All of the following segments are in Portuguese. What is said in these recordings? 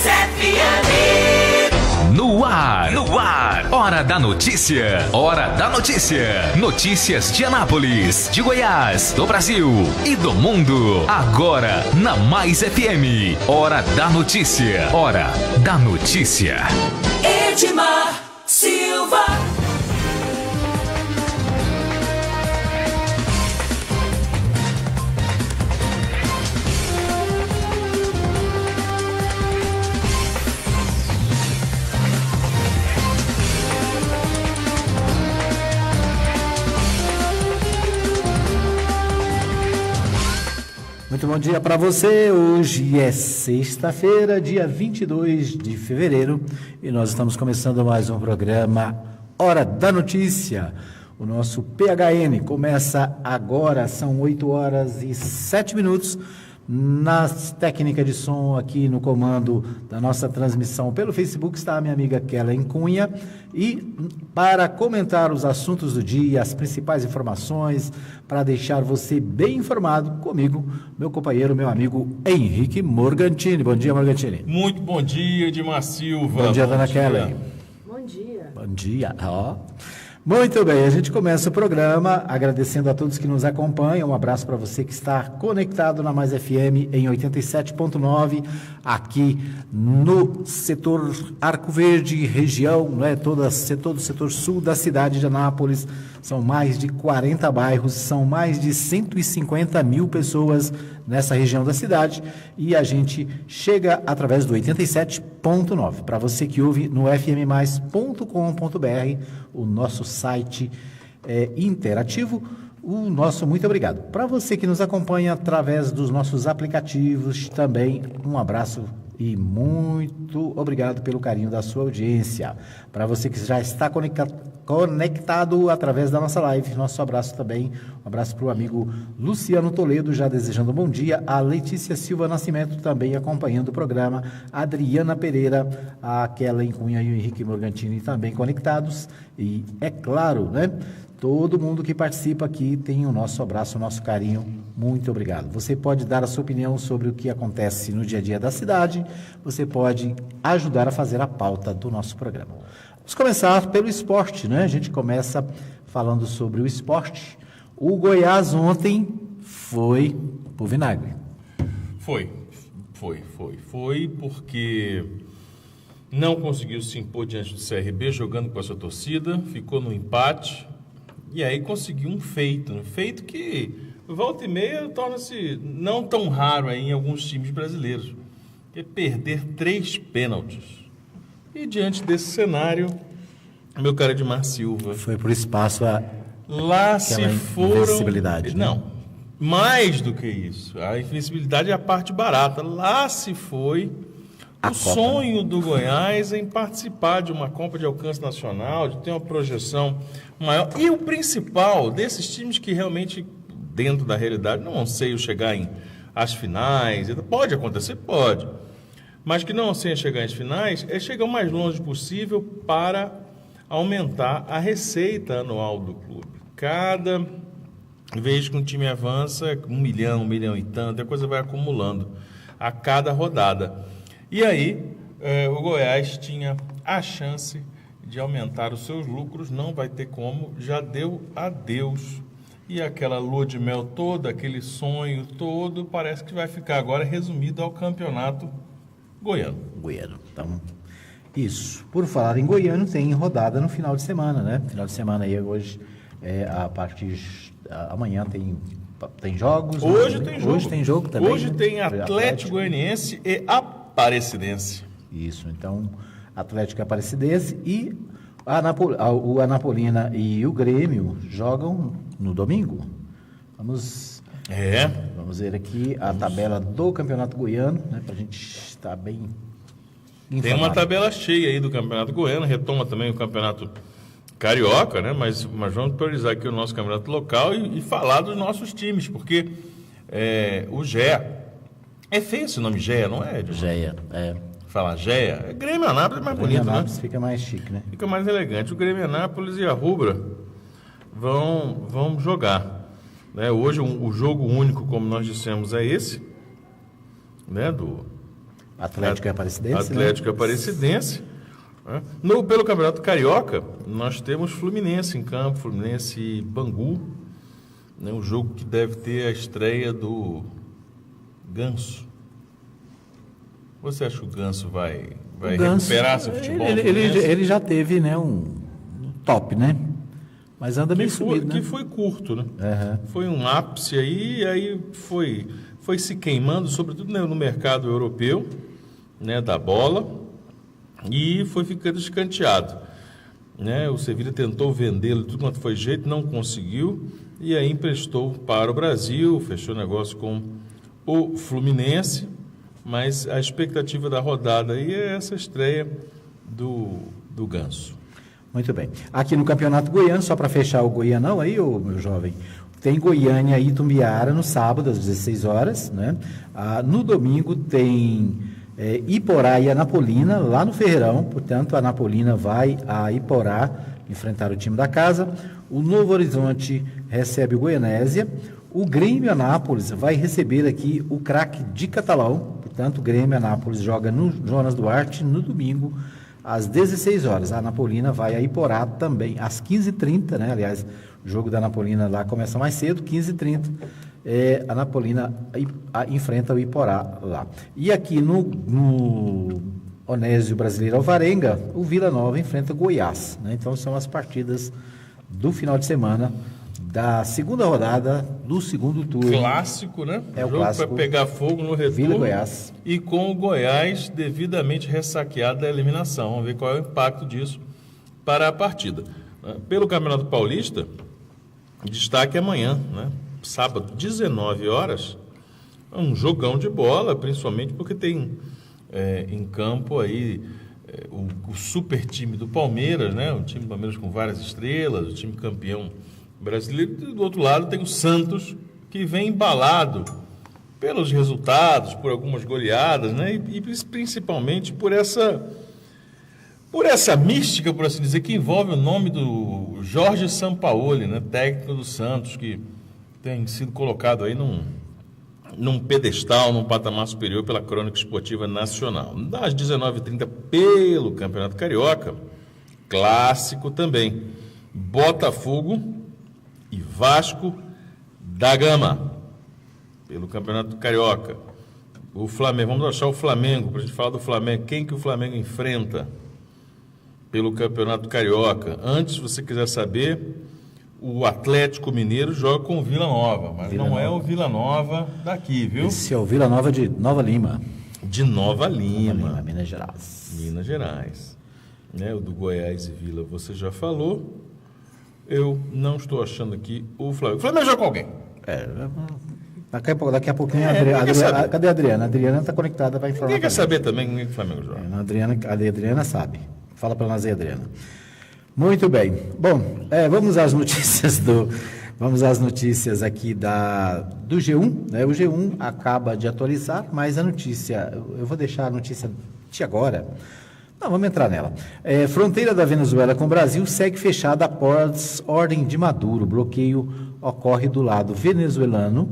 FM. No ar. Hora da notícia. Notícias de Anápolis, de Goiás, do Brasil e do mundo. Agora na Mais FM. Hora da notícia. Edmar Silva. Muito bom dia para você. Hoje é sexta-feira, dia 22 de fevereiro, e nós estamos começando mais um programa Hora da Notícia. O nosso PHN começa agora, são 8 horas e 7 minutos. Na técnica de som aqui no comando da nossa transmissão pelo Facebook está a minha amiga Kellen Cunha, e para comentar os assuntos do dia, as principais informações, para deixar você bem informado comigo, meu companheiro, meu amigo Henrique Morgantini. Bom dia, Morgantini. Muito bom dia, Edmar Silva. Bom dia, dona Kellen. Bom dia. Bom dia. Muito bem, a gente começa o programa agradecendo a todos que nos acompanham. Um abraço para você que está conectado na Mais FM em 87.9, aqui no setor Arco Verde, região, né, todo o setor sul da cidade de Anápolis. São mais de 40 bairros, são mais de 150 mil pessoas nessa região da cidade, e a gente chega através do 87.9. Para você que ouve no fmmais.com.br, o nosso site interativo, o nosso muito obrigado. Para você que nos acompanha através dos nossos aplicativos, também um abraço e muito obrigado pelo carinho da sua audiência. Para você que já está conectado através da nossa live, nosso abraço também, um abraço para o amigo Luciano Toledo, já desejando um bom dia, a Letícia Silva Nascimento também acompanhando o programa, a Adriana Pereira, a Kellen Cunha e o Henrique Morgantini também conectados, e é claro, né? Todo mundo que participa aqui tem o nosso abraço, o nosso carinho. Muito obrigado. Você pode dar a sua opinião sobre o que acontece no dia a dia da cidade. Você pode ajudar a fazer a pauta do nosso programa. Vamos começar pelo esporte, né? A gente começa falando sobre o esporte. O Goiás ontem foi pro vinagre. Foi, porque não conseguiu se impor diante do CRB jogando com a sua torcida, ficou no empate. E aí conseguiu um feito que volta e meia torna-se não tão raro aí em alguns times brasileiros, que é perder 3 pênaltis. E diante desse cenário, meu caro Edmar Silva... Foi por espaço lá se foram... invencibilidade. Não, né? Mais do que isso. A invencibilidade é a parte barata. Lá se foi... O sonho do Goiás em participar de uma Copa de alcance nacional, de ter uma projeção maior. E o principal desses times que realmente, dentro da realidade, não anseiam chegar às finais. Pode acontecer? Pode. Mas que não anseiam chegar às finais é chegar o mais longe possível para aumentar a receita anual do clube. Cada vez que um time avança, 1 milhão e tanto, a coisa vai acumulando a cada rodada. E aí, o Goiás tinha a chance de aumentar os seus lucros, não vai ter como, já deu adeus. E aquela lua de mel toda, aquele sonho todo, parece que vai ficar agora resumido ao campeonato goiano. Então, isso. Por falar em goiano, tem rodada no final de semana, né? Final de semana aí hoje, a partir... amanhã tem jogos. Hoje tem jogo. Hoje tem jogo também. Hoje tem Atlético Goianiense e Aparecidense. Isso, então, Atlético Aparecidense e o Anapolina e o Grêmio jogam no domingo. Vamos ver aqui a tabela do Campeonato Goiano, né, para a gente estar bem informado. Tem uma tabela cheia aí do Campeonato Goiano, retoma também o Campeonato Carioca, né? Mas vamos priorizar aqui o nosso campeonato local e falar dos nossos times, porque o GEA... É feio esse nome GEA, não é, Edmar? GEA, Falar GEA. Grêmio Anápolis é mais bonito, Anápolis, né? Fica mais chique, né? Fica mais elegante. O Grêmio Anápolis e a Rubra vão jogar. Né? Hoje o jogo único, como nós dissemos, é esse, né? Atlético e Aparecidense. Atlético e Aparecidense. Né? Pelo Campeonato Carioca, nós temos Fluminense em campo, Fluminense e Bangu. Né? Um jogo que deve ter a estreia do Ganso. Você acha que o Ganso vai recuperar seu futebol? Ele já teve, né, um top, né? Mas anda meio subido, né? Que foi curto, né? Uhum. Foi um ápice aí foi se queimando, sobretudo, né, no mercado europeu, né, da bola, e foi ficando escanteado. Né? O Sevilla tentou vendê-lo tudo quanto foi jeito, não conseguiu, e aí emprestou para o Brasil, fechou negócio com o Fluminense, mas a expectativa da rodada aí é essa estreia do Ganso. Muito bem. Aqui no Campeonato Goiano, só para fechar o Goianão aí, meu jovem, tem Goiânia e Itumbiara no sábado, às 16 horas. Né? No domingo tem Iporá e Anapolina, lá no Ferreirão. Portanto, a Anapolina vai a Iporá enfrentar o time da casa. O Novo Horizonte recebe o Goianésia. O Grêmio Anápolis vai receber aqui o Craque de Catalão. Portanto, o Grêmio Anápolis joga no Jonas Duarte no domingo, às 16 horas. A Anapolina vai a Iporá também, às 15h30, né? Aliás, o jogo da Anapolina lá começa mais cedo, 15h30. A Anapolina enfrenta o Iporá lá. E aqui no Onésio Brasileiro Alvarenga, o Vila Nova enfrenta Goiás. Né? Então, são as partidas do final de semana da segunda rodada do segundo turno. Clássico, né? É o jogo clássico. Para pegar fogo no retorno. Vila Goiás. E com o Goiás devidamente ressaqueado da eliminação. Vamos ver qual é o impacto disso para a partida. Pelo Campeonato Paulista, destaque amanhã, né? Sábado, 19 horas, um jogão de bola, principalmente porque tem em campo aí o super time do Palmeiras, né? O time do Palmeiras com várias estrelas, o time campeão brasileiro. E do outro lado tem o Santos, que vem embalado pelos resultados, por algumas goleadas, né? E principalmente por essa mística, por assim dizer, que envolve o nome do Jorge Sampaoli, né? Técnico do Santos, que tem sido colocado aí num pedestal, num patamar superior pela Crônica Esportiva Nacional. Das 19h30 pelo Campeonato Carioca, clássico também, Botafogo e Vasco da Gama, pelo Campeonato Carioca. O Flamengo, vamos achar o Flamengo, para a gente falar do Flamengo. Quem que o Flamengo enfrenta pelo Campeonato Carioca? Antes, se você quiser saber, o Atlético Mineiro joga com o Vila Nova, mas Vila Nova. É o Vila Nova daqui, viu? Esse é o Vila Nova de Nova Lima. De Nova Lima, Minas Gerais. Minas Gerais. Né? O do Goiás e Vila você já falou. Eu não estou achando aqui o Flamengo. O Flamengo joga com alguém. Daqui a pouquinho cadê a Adriana? A Adriana está conectada para informar. Ninguém quer saber também quem o Flamengo joga. A Adriana sabe. Fala para nós aí, Adriana. Muito bem. Bom, vamos às notícias aqui do G1. Né? O G1 acaba de atualizar, mas a notícia, eu vou deixar a notícia de agora. Não, vamos entrar nela. Fronteira da Venezuela com o Brasil segue fechada após ordem de Maduro. Bloqueio ocorre do lado venezuelano.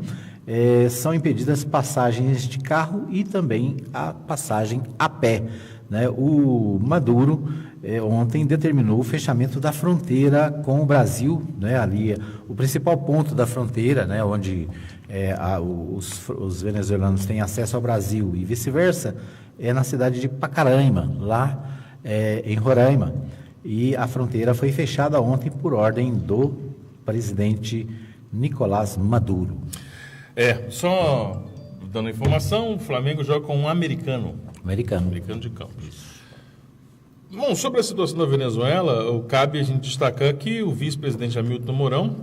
São impedidas passagens de carro e também a passagem a pé. Né? O Maduro ontem determinou o fechamento da fronteira com o Brasil, né? Ali o principal ponto da fronteira, né? Onde os venezuelanos têm acesso ao Brasil e vice-versa, é na cidade de Pacaraima, lá em Roraima. E a fronteira foi fechada ontem por ordem do presidente Nicolás Maduro. Só dando informação, o Flamengo joga com um americano de campo. Isso. Bom, sobre a situação da Venezuela, cabe a gente destacar que o vice-presidente Hamilton Mourão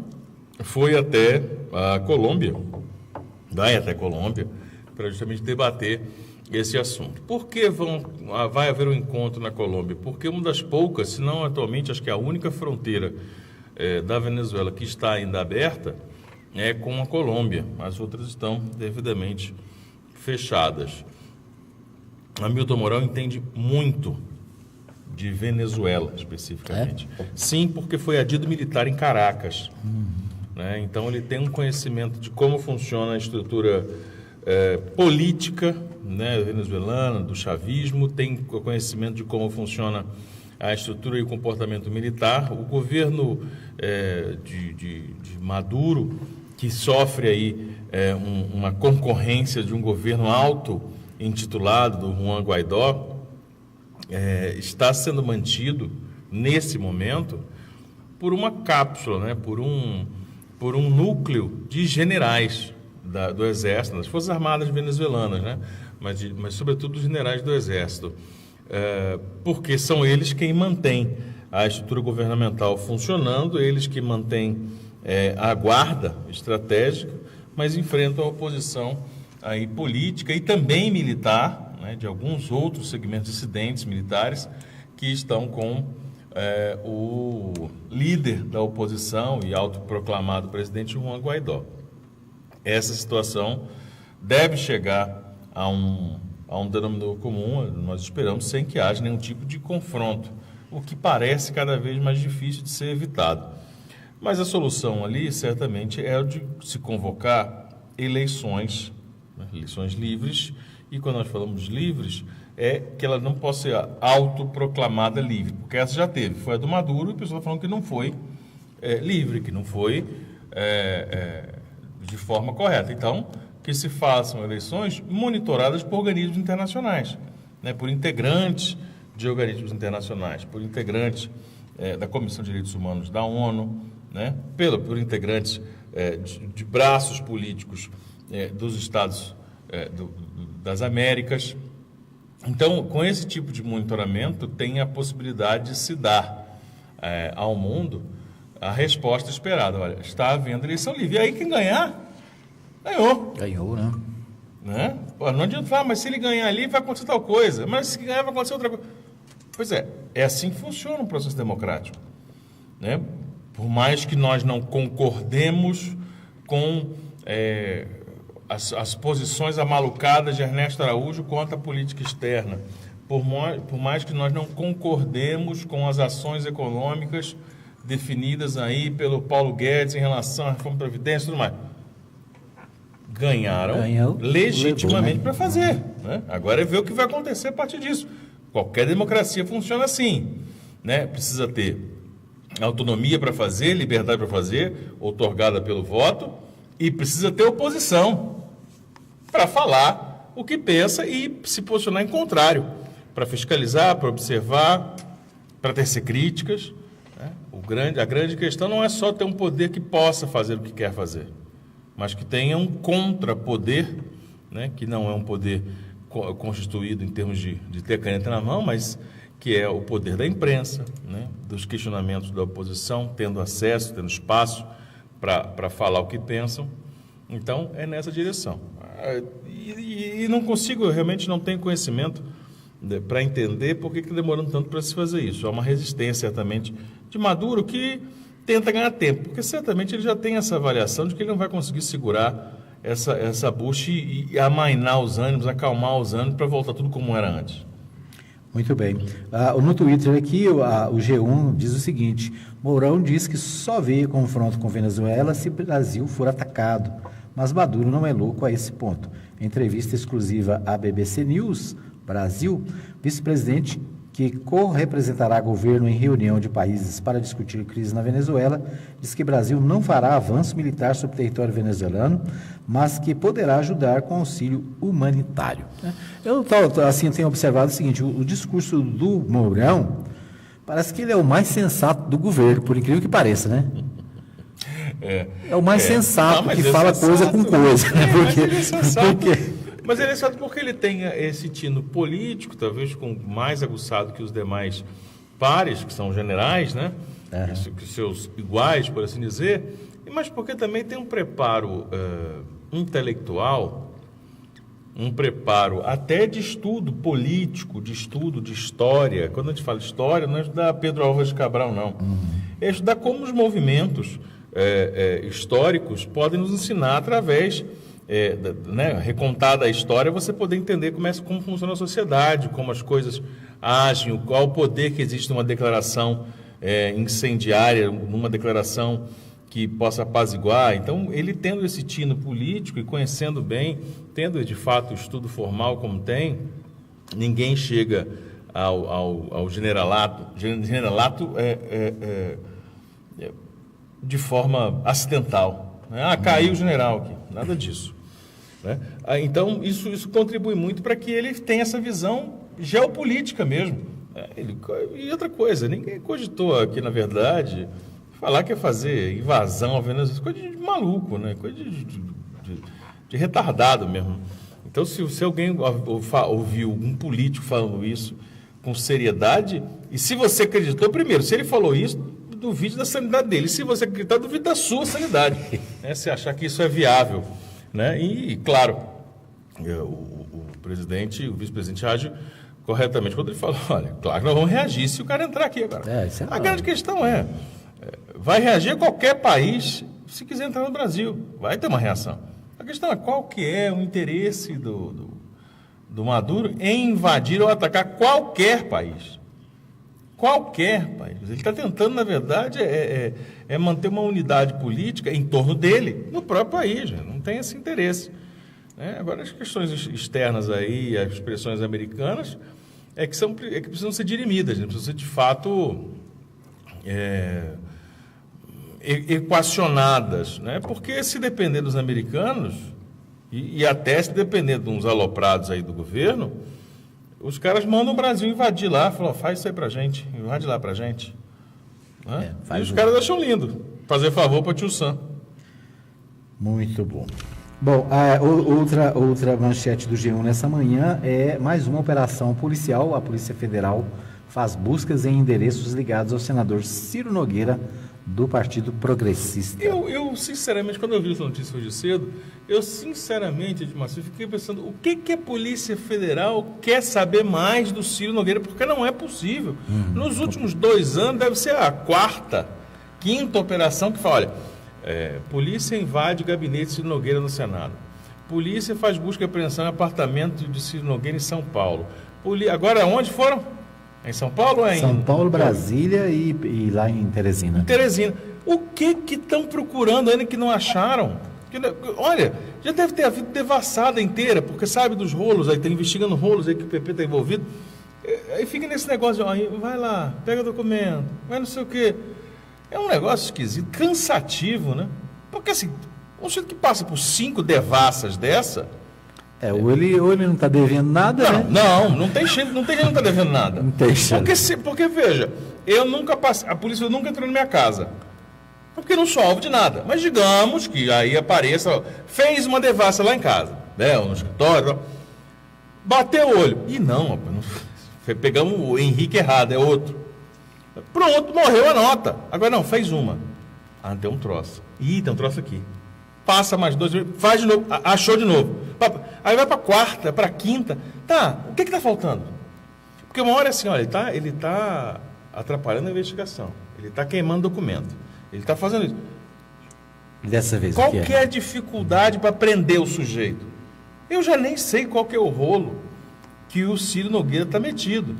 foi até a Colômbia, vai até a Colômbia, para justamente debater esse assunto. Por que vai haver um encontro na Colômbia? Porque uma das poucas, se não atualmente, acho que é a única fronteira da Venezuela que está ainda aberta é com a Colômbia. As outras estão devidamente fechadas. Hamilton Mourão entende muito de Venezuela, especificamente. Sim, porque foi adido militar em Caracas. Né? Então, ele tem um conhecimento de como funciona a estrutura política né, venezuelana, do chavismo, tem conhecimento de como funciona a estrutura e o comportamento militar. O governo de Maduro, que sofre aí uma concorrência de um governo auto-intitulado do Juan Guaidó, está sendo mantido, nesse momento, por uma cápsula, né, por um núcleo de generais do Exército, das Forças Armadas venezuelanas, né, mas sobretudo dos generais do Exército, porque são eles quem mantêm a estrutura governamental funcionando, eles que mantêm a guarda estratégica, mas enfrentam a oposição aí política e também militar, né, de alguns outros segmentos dissidentes militares que estão com o líder da oposição e autoproclamado presidente Juan Guaidó. Essa situação deve chegar a um denominador comum, nós esperamos, sem que haja nenhum tipo de confronto, o que parece cada vez mais difícil de ser evitado. Mas a solução ali, certamente, é a de se convocar eleições, né, eleições livres, e quando nós falamos livres, é que ela não pode ser autoproclamada livre, porque essa já teve, foi a do Maduro, e o pessoal está falando que não foi livre, que não foi de forma correta. Então, que se façam eleições monitoradas por organismos internacionais, né, por integrantes de organismos internacionais, por integrantes da Comissão de Direitos Humanos da ONU, né, por integrantes de braços políticos dos Estados das Américas. Então, com esse tipo de monitoramento, tem a possibilidade de se dar ao mundo a resposta esperada. Olha, está havendo eleição livre. E aí quem ganhar, ganhou. Ganhou, né? Pô, não adianta falar, mas se ele ganhar ali, vai acontecer tal coisa. Mas se ganhar, vai acontecer outra coisa. Pois é assim que funciona um processo democrático, né? Por mais que nós não concordemos com as posições amalucadas de Ernesto Araújo quanto à política externa, por mais que nós não concordemos com as ações econômicas definidas aí pelo Paulo Guedes em relação à reforma da Previdência e tudo mais, ganharam legitimamente para fazer, né? Agora é ver o que vai acontecer a partir disso. Qualquer democracia funciona assim, né? Precisa ter autonomia para fazer, liberdade para fazer, outorgada pelo voto, e precisa ter oposição para falar o que pensa e se posicionar em contrário, para fiscalizar, para observar, para tecer críticas, né? A grande questão não é só ter um poder que possa fazer o que quer fazer, mas que tenha um contrapoder, né? Que não é um poder constituído em termos de ter a caneta na mão, mas que é o poder da imprensa, né? Dos questionamentos da oposição, tendo acesso, tendo espaço para falar o que pensam. Então, é nessa direção. E não consigo, realmente não tenho conhecimento para entender por que está demorando tanto para se fazer isso. Há uma resistência, certamente, de Maduro que tenta ganhar tempo, porque certamente ele já tem essa avaliação de que ele não vai conseguir segurar essa bucha e amainar os ânimos, acalmar os ânimos para voltar tudo como era antes. Muito bem. No Twitter aqui, o G1 diz o seguinte: Mourão diz que só vê confronto com Venezuela se o Brasil for atacado, mas Maduro não é louco a esse ponto. Em entrevista exclusiva à BBC News Brasil, vice-presidente que co-representará governo em reunião de países para discutir crise na Venezuela, diz que Brasil não fará avanço militar sobre o território venezuelano, mas que poderá ajudar com auxílio humanitário. Eu tenho observado o seguinte: o discurso do Mourão parece que ele é o mais sensato do governo, por incrível que pareça, né? É o mais sensato, que fala coisa com coisa. Né? Mas ele é sensato porque ele tem esse tino político, talvez mais aguçado que os demais pares, que são generais, né? Que seus iguais, por assim dizer, mas porque também tem um preparo intelectual, um preparo até de estudo político, de estudo de história. Quando a gente fala de história, não é estudar Pedro Álvares de Cabral, não. É estudar como os movimentos históricos podem nos ensinar através... recontada a história, você poder entender como funciona a sociedade, como as coisas agem, qual o poder que existe numa declaração incendiária, numa declaração que possa apaziguar. Então, ele tendo esse tino político e conhecendo bem, tendo de fato o estudo formal como tem, ninguém chega ao generalato de forma acidental. Né? Caiu o general aqui, nada disso. Né? Então, isso contribui muito para que ele tenha essa visão geopolítica mesmo. E outra coisa, ninguém cogitou aqui, na verdade, falar que ia fazer invasão ao Venezuela, coisa de maluco, né? Coisa de retardado mesmo. Então, se alguém ouviu um político falando isso com seriedade, e se você acreditou, primeiro, se ele falou isso, duvide da sanidade dele. Se você acreditar, duvide da sua sanidade. Né? Se achar que isso é viável. Né? E claro, o presidente, o vice-presidente age corretamente quando ele fala, olha, claro que nós vamos reagir se o cara entrar aqui agora. A grande questão vai reagir a qualquer país se quiser entrar no Brasil. Vai ter uma reação. A questão é qual que é o interesse do Maduro em invadir ou atacar qualquer país. Qualquer país. Ele está tentando, na verdade, manter uma unidade política em torno dele, no próprio país. Não tem esse interesse. Agora, as questões externas aí, as expressões americanas, que precisam ser dirimidas, né? Precisam ser, de fato, equacionadas. Né? Porque, se depender dos americanos, e até se depender de uns aloprados aí do governo, os caras mandam o Brasil invadir lá, falam, faz isso aí pra gente, invade lá pra gente. Né? E os caras acham lindo, fazer favor para tio Sam. Muito bom. Bom, outra manchete do G1 nessa manhã é mais uma operação policial. A Polícia Federal faz buscas em endereços ligados ao senador Ciro Nogueira, do Partido Progressista. Eu sinceramente, quando eu vi essa notícia hoje cedo, fiquei pensando, o que a Polícia Federal quer saber mais do Ciro Nogueira? Porque não é possível. Nos últimos 2 anos, deve ser a 4ª, 5ª operação que fala, olha, polícia invade gabinete de Ciro Nogueira no Senado. Polícia faz busca e apreensão em apartamento de Ciro Nogueira em São Paulo. Agora, onde foram? Em São Paulo ou em... São Paulo, Brasília e lá em Teresina. Em Teresina. O que estão procurando ainda que não acharam? Olha, já deve ter havido devassada inteira, porque sabe dos rolos, aí está investigando rolos aí que o PP está envolvido. Aí fica nesse negócio, vai lá, pega documento, vai não sei o quê. É um negócio esquisito, cansativo, né? Porque assim, um sujeito que passa por 5 devassas dessa... Ou ele não está devendo nada, né? Não tem gente que não está devendo nada. Não tem chance. Porque, veja, a polícia nunca entrou na minha casa. Porque não sou alvo de nada. Mas digamos que aí apareça, fez uma devassa lá em casa, né? Ou no escritório, bateu o olho. E não, rapaz, pegamos o Henrique errado, é outro. Pronto, morreu a nota. Agora não, fez uma. Tem um troço. Tem um troço aqui. Passa mais 2, faz de novo, achou de novo. Aí vai para a 4ª, para a 5ª. Tá, o que está faltando? Porque uma hora é assim, olha, ele tá atrapalhando a investigação. Ele está queimando documento. Ele está fazendo isso. Dessa vez, qualquer dificuldade para prender o sujeito. Eu já nem sei qual que é o rolo que o Ciro Nogueira está metido.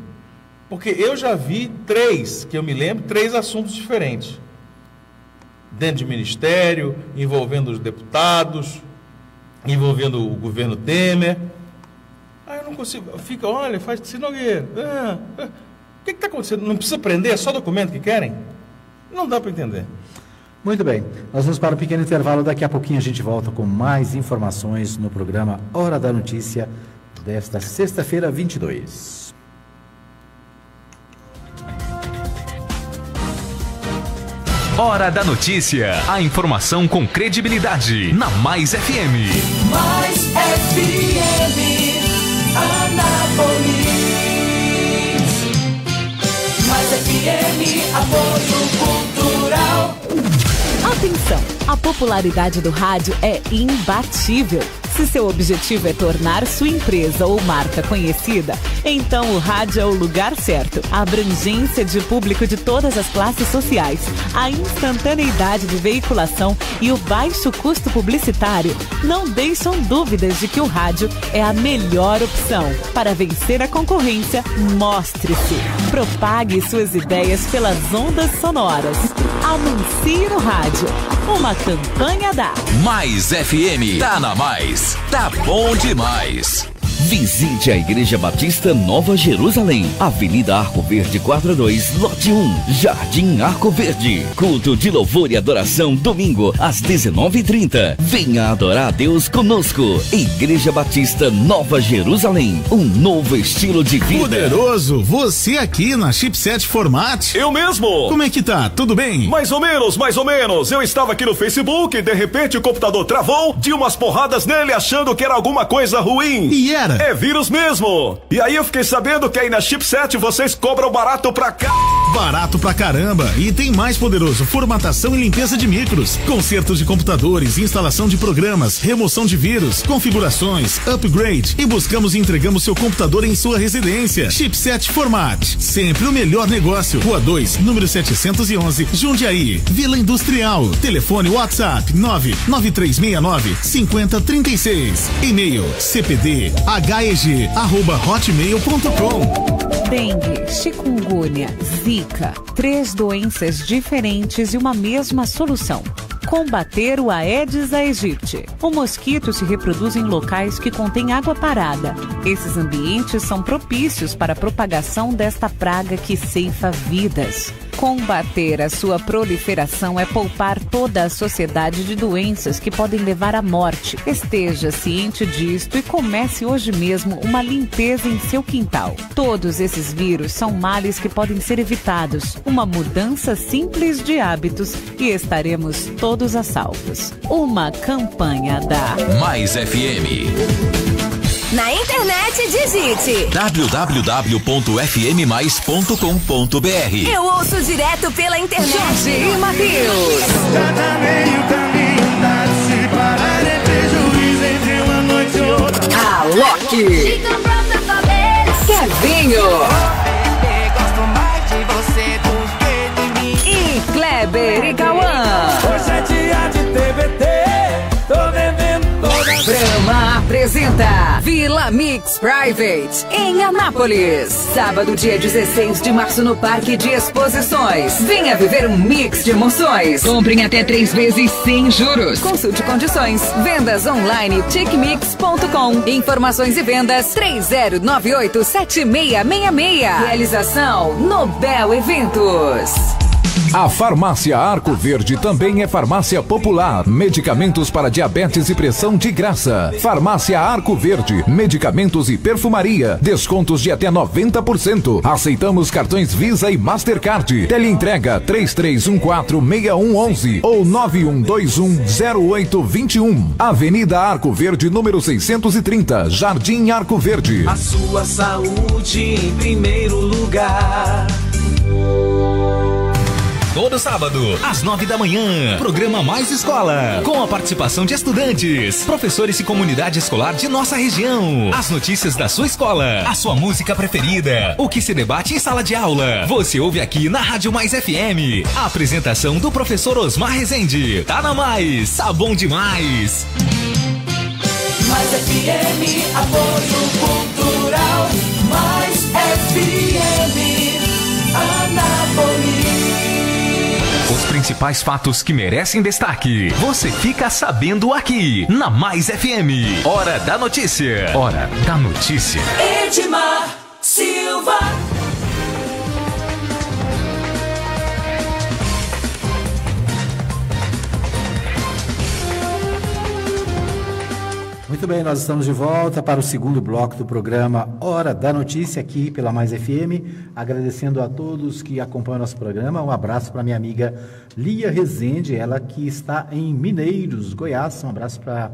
Porque eu já vi 3, que eu me lembro, 3 assuntos diferentes. Dentro de ministério, envolvendo os deputados, envolvendo o governo Temer. Eu não consigo. Fica, olha, faz Ciro Nogueira. O que está acontecendo? Não precisa prender, é só documento que querem? Não dá para entender. Muito bem, nós vamos para um pequeno intervalo. Daqui a pouquinho a gente volta com mais informações no programa Hora da Notícia desta sexta-feira, 22. Hora da Notícia. A informação com credibilidade na Mais FM. Mais FM, Anápolis. Mais FM, apoio cultural. Atenção, a popularidade do rádio é imbatível. Se seu objetivo é tornar sua empresa ou marca conhecida, então o rádio é o lugar certo. A abrangência de público de todas as classes sociais, a instantaneidade de veiculação e o baixo custo publicitário não deixam dúvidas de que o rádio é a melhor opção. Para vencer a concorrência, mostre-se. Propague suas ideias pelas ondas sonoras. Anuncie no rádio. Uma campanha da Mais FM. Tá na Mais. Tá bom demais. Visite a Igreja Batista Nova Jerusalém, Avenida Arco Verde 42, Lote 1, Jardim Arco Verde. Culto de louvor e adoração, domingo, às 19h30. Venha adorar a Deus conosco. Igreja Batista Nova Jerusalém, um novo estilo de vida. Poderoso, você aqui na Chipset Format? Eu mesmo! Como é que tá? Tudo bem? Mais ou menos. Eu estava aqui no Facebook e de repente o computador travou, de umas porradas nele achando que era alguma coisa ruim. E era? É vírus mesmo. E aí eu fiquei sabendo que aí na Chipset vocês cobram barato pra cá. Barato pra caramba. E tem mais, Poderoso, formatação e limpeza de micros, consertos de computadores, instalação de programas, remoção de vírus, configurações, upgrade, e buscamos e entregamos seu computador em sua residência. Chipset Format, sempre o melhor negócio. Rua 2, número 711, Jundiaí, Vila Industrial. Telefone WhatsApp 99369-5036. E-mail cpdheg@hotmail.com. dengue, chikungunya, zika, 3 doenças diferentes e uma mesma solução. Combater o Aedes aegypti. O mosquito se reproduz em locais que contêm água parada. Esses ambientes são propícios para a propagação desta praga que ceifa vidas. Combater a sua proliferação é poupar toda a sociedade de doenças que podem levar à morte. Esteja ciente disto e comece hoje mesmo uma limpeza em seu quintal. Todos esses vírus são males que podem ser evitados. Uma mudança simples de hábitos e estaremos todos a salvos. Uma campanha da Mais FM. Na internet, digite www.fmmais.com.br. Eu ouço direto pela internet. Jorge e Matheus. Já tá meio caminho andado, se parar é prejuízo entre uma noite e outra. Alok. Kevinho. Gosto mais de você do que de mim. E Kleber e Cauã. Hoje é dia de TBT, tô vendendo toda. Brahma apresenta Vila Mix Private em Anápolis. Sábado, dia 16 de março, no Parque de Exposições. Venha viver um mix de emoções. Comprem até 3 vezes sem juros. Consulte condições. Vendas online tickmix.com. Informações e vendas 30987666. Realização Nobel Eventos. A Farmácia Arco Verde também é farmácia popular. Medicamentos para diabetes e pressão de graça. Farmácia Arco Verde, medicamentos e perfumaria. Descontos de até 90%. Aceitamos cartões Visa e Mastercard. Teleentrega 33146111 ou 91210821. Avenida Arco Verde, número 630, Jardim Arco Verde. A sua saúde em primeiro lugar. Todo sábado, às 9 da manhã, programa Mais Escola, com a participação de estudantes, professores e comunidade escolar de nossa região. As notícias da sua escola, a sua música preferida, o que se debate em sala de aula, você ouve aqui na Rádio Mais FM. A apresentação do professor Osmar Rezende. Tá na Mais, tá bom demais. Mais FM, apoio cultural. Mais FM, Anápolis. Os principais fatos que merecem destaque, você fica sabendo aqui, na Mais FM. Hora da notícia. Hora da notícia. Edmar Silva. Muito bem, nós estamos de volta para o segundo bloco do programa Hora da Notícia, aqui pela Mais FM. Agradecendo a todos que acompanham nosso programa. Um abraço para minha amiga Lia Rezende, ela que está em Mineiros, Goiás. Um abraço para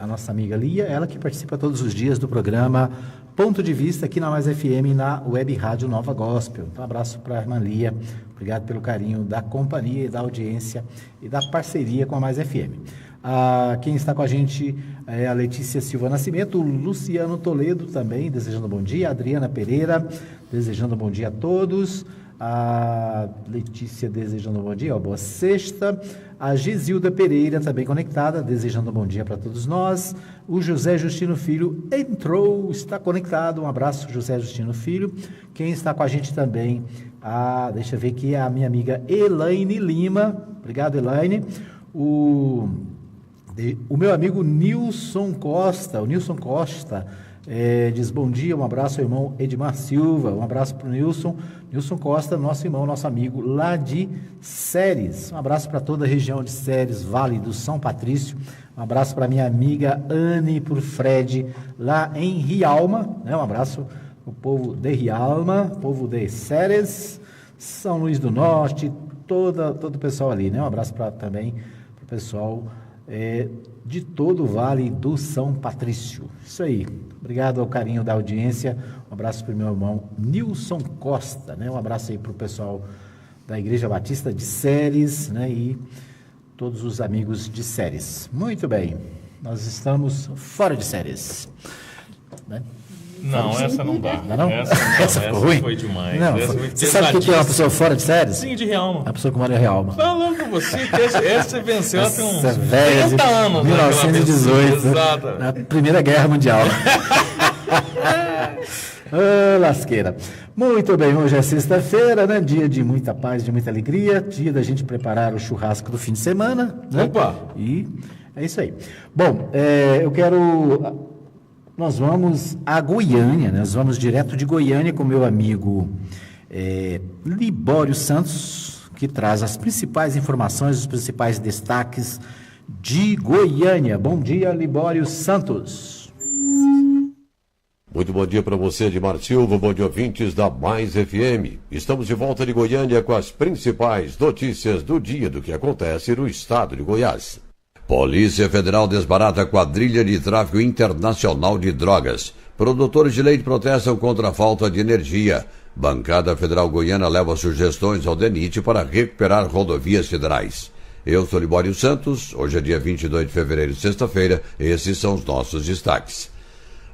a nossa amiga Lia, ela que participa todos os dias do programa Ponto de Vista aqui na Mais FM, na Web Rádio Nova Gospel. Então, um abraço para a irmã Lia. Obrigado pelo carinho da companhia e da audiência e da parceria com a Mais FM. Quem está com a gente é a Letícia Silva Nascimento, o Luciano Toledo também, desejando bom dia, a Adriana Pereira, desejando um bom dia a todos. A Letícia desejando um bom dia, boa sexta. A Gisilda Pereira também conectada, desejando um bom dia para todos nós. O José Justino Filho entrou, está conectado. Um abraço, José Justino Filho. Quem está com a gente também, deixa eu ver aqui, a minha amiga Elaine Lima. Obrigado, Elaine. O meu amigo Nilson Costa, diz bom dia, um abraço ao irmão Edmar Silva, um abraço para o Nilson Costa, nosso irmão, nosso amigo lá de Ceres, um abraço para toda a região de Ceres, Vale do São Patrício, um abraço para minha amiga Anne, para o Fred, lá em Rialma, né? Um abraço para o povo de Rialma, povo de Ceres, São Luís do Norte, todo o pessoal ali, né? Um abraço também para o pessoal de todo o Vale do São Patrício. Isso aí. Obrigado ao carinho da audiência. Um abraço para o meu irmão Nilson Costa, né? Um abraço aí para o pessoal da Igreja Batista de Ceres, né? E todos os amigos de Ceres. Muito bem. Nós estamos fora de Ceres, né? Não, essa não dá. Não? Essa ficou ruim? Foi demais. Não, você sabe o que é uma pessoa fora de Ceres? Sim, de Rialma. A pessoa que mora em Rialma. Falando com você que essa venceu há uns 30 anos. 1918. Exato. Na Primeira Guerra Mundial. Lasqueira. Muito bem, hoje é sexta-feira, né? Dia de muita paz, de muita alegria. Dia da gente preparar o churrasco do fim de semana, né? Opa! E é isso aí. Bom, nós vamos a Goiânia, né? Nós vamos direto de Goiânia com meu amigo Libório Santos, que traz as principais informações, os principais destaques de Goiânia. Bom dia, Libório Santos. Muito bom dia para você, Edmar Silva, bom dia, ouvintes da Mais FM. Estamos de volta de Goiânia com as principais notícias do dia do que acontece no estado de Goiás. Polícia Federal desbarata quadrilha de tráfico internacional de drogas. Produtores de leite protestam contra a falta de energia. Bancada Federal Goiana leva sugestões ao DENIT para recuperar rodovias federais. Eu sou Libório Santos, hoje é dia 22 de fevereiro, sexta-feira, esses são os nossos destaques.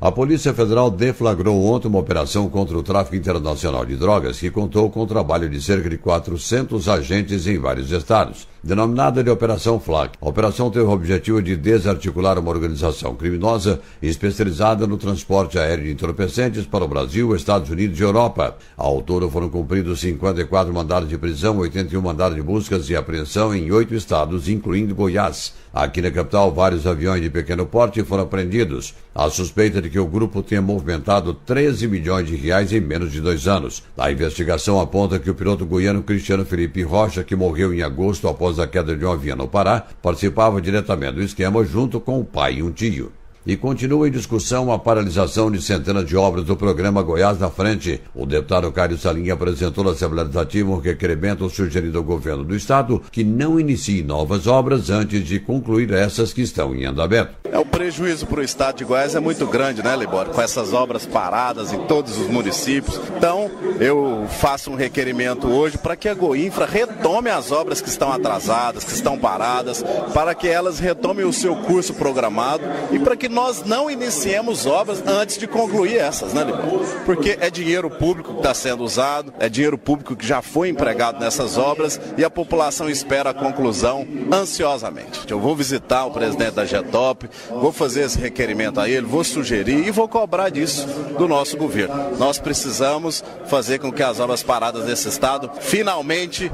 A Polícia Federal deflagrou ontem uma operação contra o tráfico internacional de drogas que contou com o trabalho de cerca de 400 agentes em vários estados. Denominada de Operação FLAG, a operação teve o objetivo de desarticular uma organização criminosa especializada no transporte aéreo de entorpecentes para o Brasil, Estados Unidos e Europa. Ao todo foram cumpridos 54 mandados de prisão, 81 mandados de buscas e apreensão em 8 estados, incluindo Goiás. Aqui na capital, vários aviões de pequeno porte foram apreendidos. A suspeita de que o grupo tenha movimentado 13 milhões de reais em menos de 2 anos. A investigação aponta que o piloto goiano Cristiano Felipe Rocha, que morreu em agosto após a queda de um avião no Pará, participava diretamente do esquema junto com o pai e um tio. E continua em discussão a paralisação de centenas de obras do programa Goiás na Frente. O deputado Cário Salim apresentou na Assembleia Legislativa um requerimento sugerindo ao governo do estado que não inicie novas obras antes de concluir essas que estão em andamento. O prejuízo para o estado de Goiás é muito grande, né, Libório? Com essas obras paradas em todos os municípios. Então, eu faço um requerimento hoje para que a Goinfra retome as obras que estão atrasadas, que estão paradas, para que elas retomem o seu curso programado e para que nós não iniciemos obras antes de concluir essas, né, Libório? Porque é dinheiro público que está sendo usado, é dinheiro público que já foi empregado nessas obras e a população espera a conclusão ansiosamente. Eu vou visitar o presidente da GETOP, vou fazer esse requerimento a ele, vou sugerir e vou cobrar disso do nosso governo. Nós precisamos fazer com que as obras paradas desse estado finalmente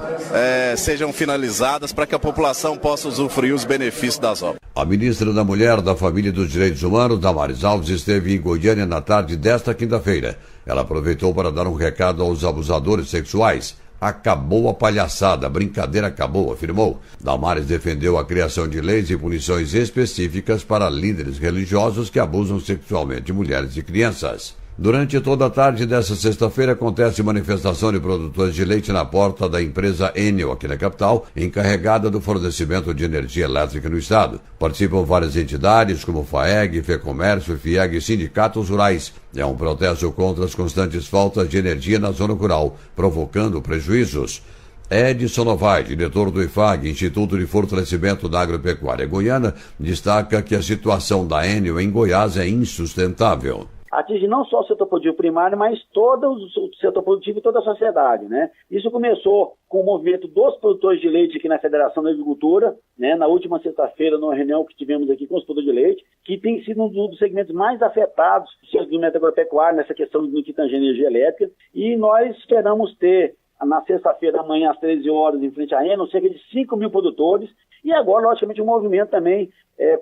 sejam finalizadas para que a população possa usufruir os benefícios das obras. A ministra da Mulher, da Família e dos Direitos Humanos, Damares Alves, esteve em Goiânia na tarde desta quinta-feira. Ela aproveitou para dar um recado aos abusadores sexuais. Acabou a palhaçada, a brincadeira acabou, afirmou. Damares defendeu a criação de leis e punições específicas para líderes religiosos que abusam sexualmente de mulheres e crianças. Durante toda a tarde desta sexta-feira acontece manifestação de produtores de leite na porta da empresa Enel, aqui na capital, encarregada do fornecimento de energia elétrica no estado. Participam várias entidades como FAEG, FEComércio, FIEG e sindicatos rurais. É um protesto contra as constantes faltas de energia na zona rural, provocando prejuízos. Edson Novaes, diretor do IFAG, Instituto de Fortalecimento da Agropecuária Goiana, destaca que a situação da Enel em Goiás é insustentável. atinge não só o setor produtivo primário, mas todo o setor produtivo e toda a sociedade, né? Isso começou com o movimento dos produtores de leite aqui na Federação da Agricultura, né? Na última sexta-feira, numa reunião que tivemos aqui com os produtores de leite, que tem sido um dos segmentos mais afetados do segmento agropecuário nessa questão do que tange energia elétrica, e nós esperamos ter na sexta-feira, amanhã às 13 horas, em frente à Eno, cerca de 5 mil produtores, e agora, logicamente, o movimento também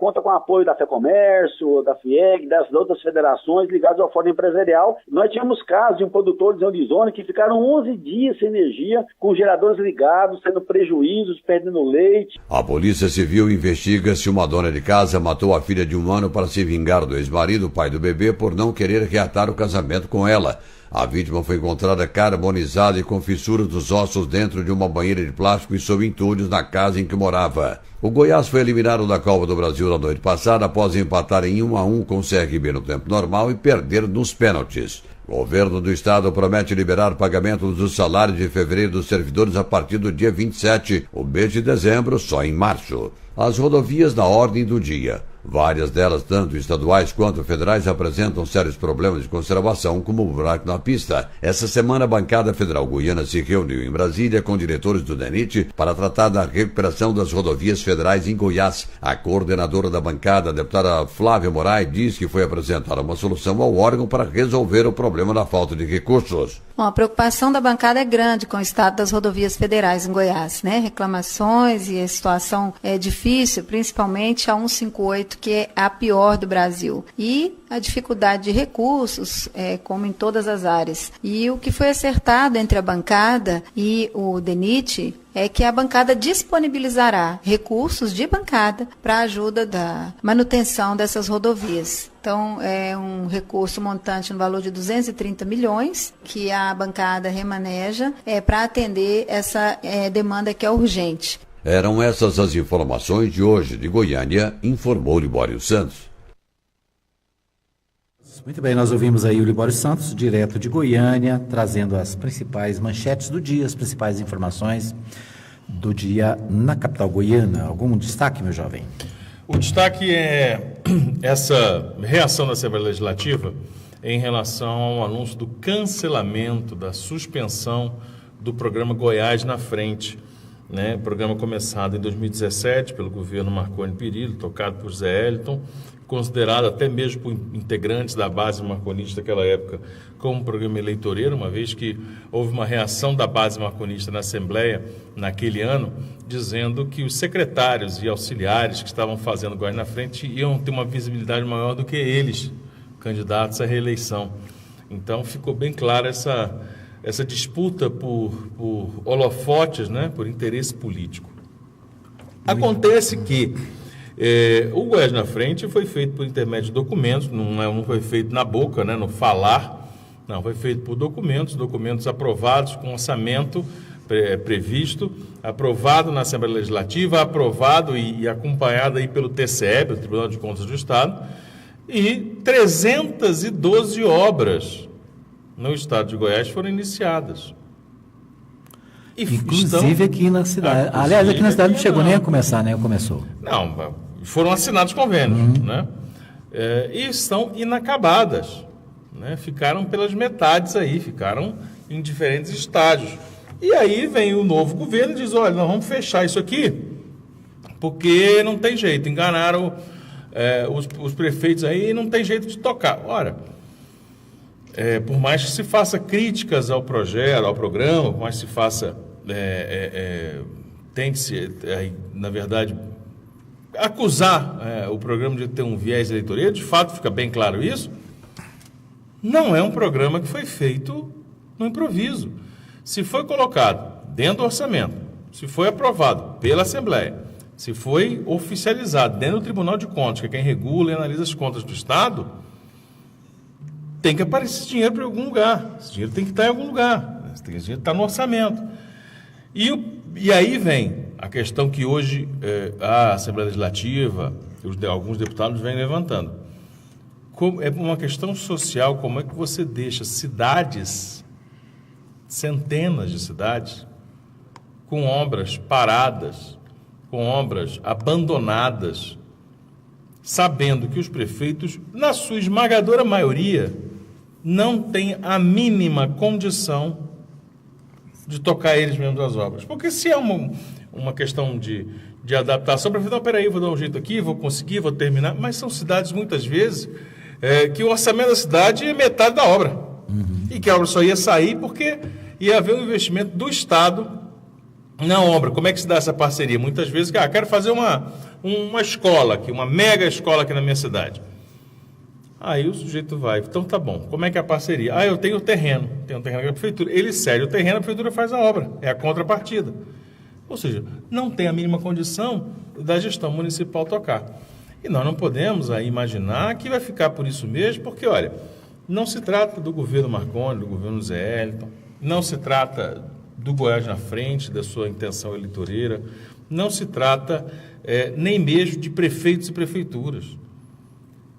conta com o apoio da FEComércio, da FIEG, das outras federações ligadas ao Fórum Empresarial. Nós tivemos casos de um produtor de Arizona que ficaram 11 dias sem energia, com geradores ligados, tendo prejuízos, perdendo leite. A Polícia Civil investiga se uma dona de casa matou a filha de 1 ano para se vingar do ex-marido, pai do bebê, por não querer reatar o casamento com ela. A vítima foi encontrada carbonizada e com fissuras dos ossos dentro de uma banheira de plástico e sob entulhos na casa em que morava. O Goiás foi eliminado da Copa do Brasil na noite passada após empatar em 1-1 com o CRB no tempo normal e perder nos pênaltis. O governo do estado promete liberar pagamento dos salários de fevereiro dos servidores a partir do dia 27, o mês de dezembro só em março. As rodovias na ordem do dia. Várias delas, tanto estaduais quanto federais, apresentam sérios problemas de conservação, como o buraco na pista. Essa semana, a bancada federal goiana se reuniu em Brasília com diretores do DENIT para tratar da recuperação das rodovias federais em Goiás. A coordenadora da bancada, a deputada Flávia Moraes, diz que foi apresentada uma solução ao órgão para resolver o problema da falta de recursos. Bom, a preocupação da bancada é grande com o estado das rodovias federais em Goiás, né? Reclamações e a situação é difícil, principalmente a 158, que é a pior do Brasil. E a dificuldade de recursos, como em todas as áreas. E o que foi acertado entre a bancada e o DENIT é que a bancada disponibilizará recursos de bancada para a ajuda da manutenção dessas rodovias. Então, é um recurso montante no valor de 230 milhões que a bancada remaneja para atender essa demanda que é urgente. Eram essas as informações de hoje de Goiânia, informou Libório Santos. Muito bem, nós ouvimos aí o Libório Santos, direto de Goiânia, trazendo as principais manchetes do dia, as principais informações do dia na capital goiana. Algum destaque, meu jovem? O destaque é essa reação da Assembleia Legislativa em relação ao anúncio do cancelamento, da suspensão do programa Goiás na Frente, né? Programa começado em 2017 pelo governo Marconi Perillo, tocado por Zé Eliton, considerado até mesmo por integrantes da base marconista daquela época como um programa eleitoreiro, uma vez que houve uma reação da base marconista na Assembleia naquele ano, dizendo que os secretários e auxiliares que estavam fazendo Goiás na Frente iam ter uma visibilidade maior do que eles, candidatos à reeleição. Então ficou bem clara essa disputa por holofotes, né, por interesse político. Acontece que o Goiás na Frente foi feito por intermédio de documentos, não foi feito na boca, né, no falar, não, foi feito por documentos aprovados com orçamento previsto, aprovado na Assembleia Legislativa, aprovado e acompanhado aí pelo TCE, o Tribunal de Contas do Estado, e 312 obras no estado de Goiás foram iniciadas. Inclusive aqui na cidade. Aliás, aqui na cidade não chegou nem a começar, né? Começou. Não, foram assinados convênios, né? E estão inacabadas, né? Ficaram pelas metades aí, ficaram em diferentes estágios. E aí vem o novo governo e diz, olha, nós vamos fechar isso aqui, porque não tem jeito, enganaram os prefeitos aí e não tem jeito de tocar. Ora, por mais que se faça críticas ao projeto, ao programa, por mais que se faça, tente-se, na verdade, acusar o programa de ter um viés eleitoreiro, de fato fica bem claro isso, não é um programa que foi feito no improviso. Se foi colocado dentro do orçamento, se foi aprovado pela Assembleia, se foi oficializado dentro do Tribunal de Contas, que é quem regula e analisa as contas do Estado, tem que aparecer esse dinheiro para algum lugar. Esse dinheiro tem que estar em algum lugar. Esse dinheiro está no orçamento. E aí vem a questão que hoje a Assembleia Legislativa, alguns deputados vêm levantando. É uma questão social, como é que você deixa cidades, centenas de cidades, com obras paradas, com obras abandonadas, sabendo que os prefeitos, na sua esmagadora maioria, não tem a mínima condição de tocar eles mesmo das obras. Porque se é uma questão de adaptação, para não, peraí, vou dar um jeito aqui, vou conseguir, vou terminar, mas são cidades, muitas vezes, que o orçamento da cidade é metade da obra. E que a obra só ia sair porque ia haver um investimento do Estado na obra. Como é que se dá essa parceria? Muitas vezes, quero fazer uma escola aqui, uma mega escola aqui na minha cidade. Aí o sujeito vai, então tá bom, como é que é a parceria? Eu tenho o terreno aqui na prefeitura. Ele cede o terreno, a prefeitura faz a obra, é a contrapartida. Ou seja, não tem a mínima condição da gestão municipal tocar. E nós não podemos imaginar que vai ficar por isso mesmo, porque, olha, não se trata do governo Marconi, do governo Zé Elton, não se trata do Goiás na frente, da sua intenção eleitoreira, não se trata nem mesmo de prefeitos e prefeituras.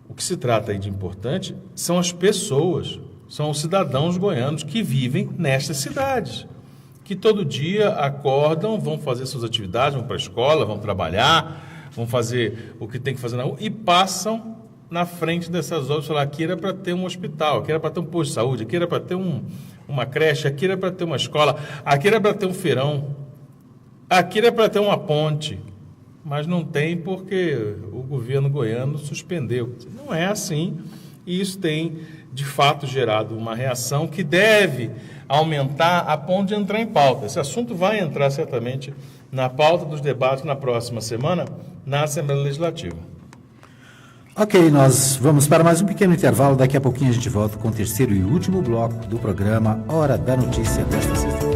O que se trata aí de importante são as pessoas, são os cidadãos goianos que vivem nestas cidades, que todo dia acordam, vão fazer suas atividades, vão para a escola, vão trabalhar, vão fazer o que tem que fazer na rua e passam na frente dessas obras, falar, aqui era para ter um hospital, aqui era para ter um posto de saúde, aqui era para ter uma creche, aqui era para ter uma escola, aqui era para ter um feirão, aqui era para ter uma ponte, mas não tem porque o governo goiano suspendeu. Não é assim, e isso tem, de fato, gerado uma reação que deve aumentar a ponto de entrar em pauta. Esse assunto vai entrar certamente na pauta dos debates na próxima semana na Assembleia Legislativa. Ok, nós vamos para mais um pequeno intervalo. Daqui a pouquinho a gente volta com o terceiro e último bloco do programa Hora da Notícia desta sexta.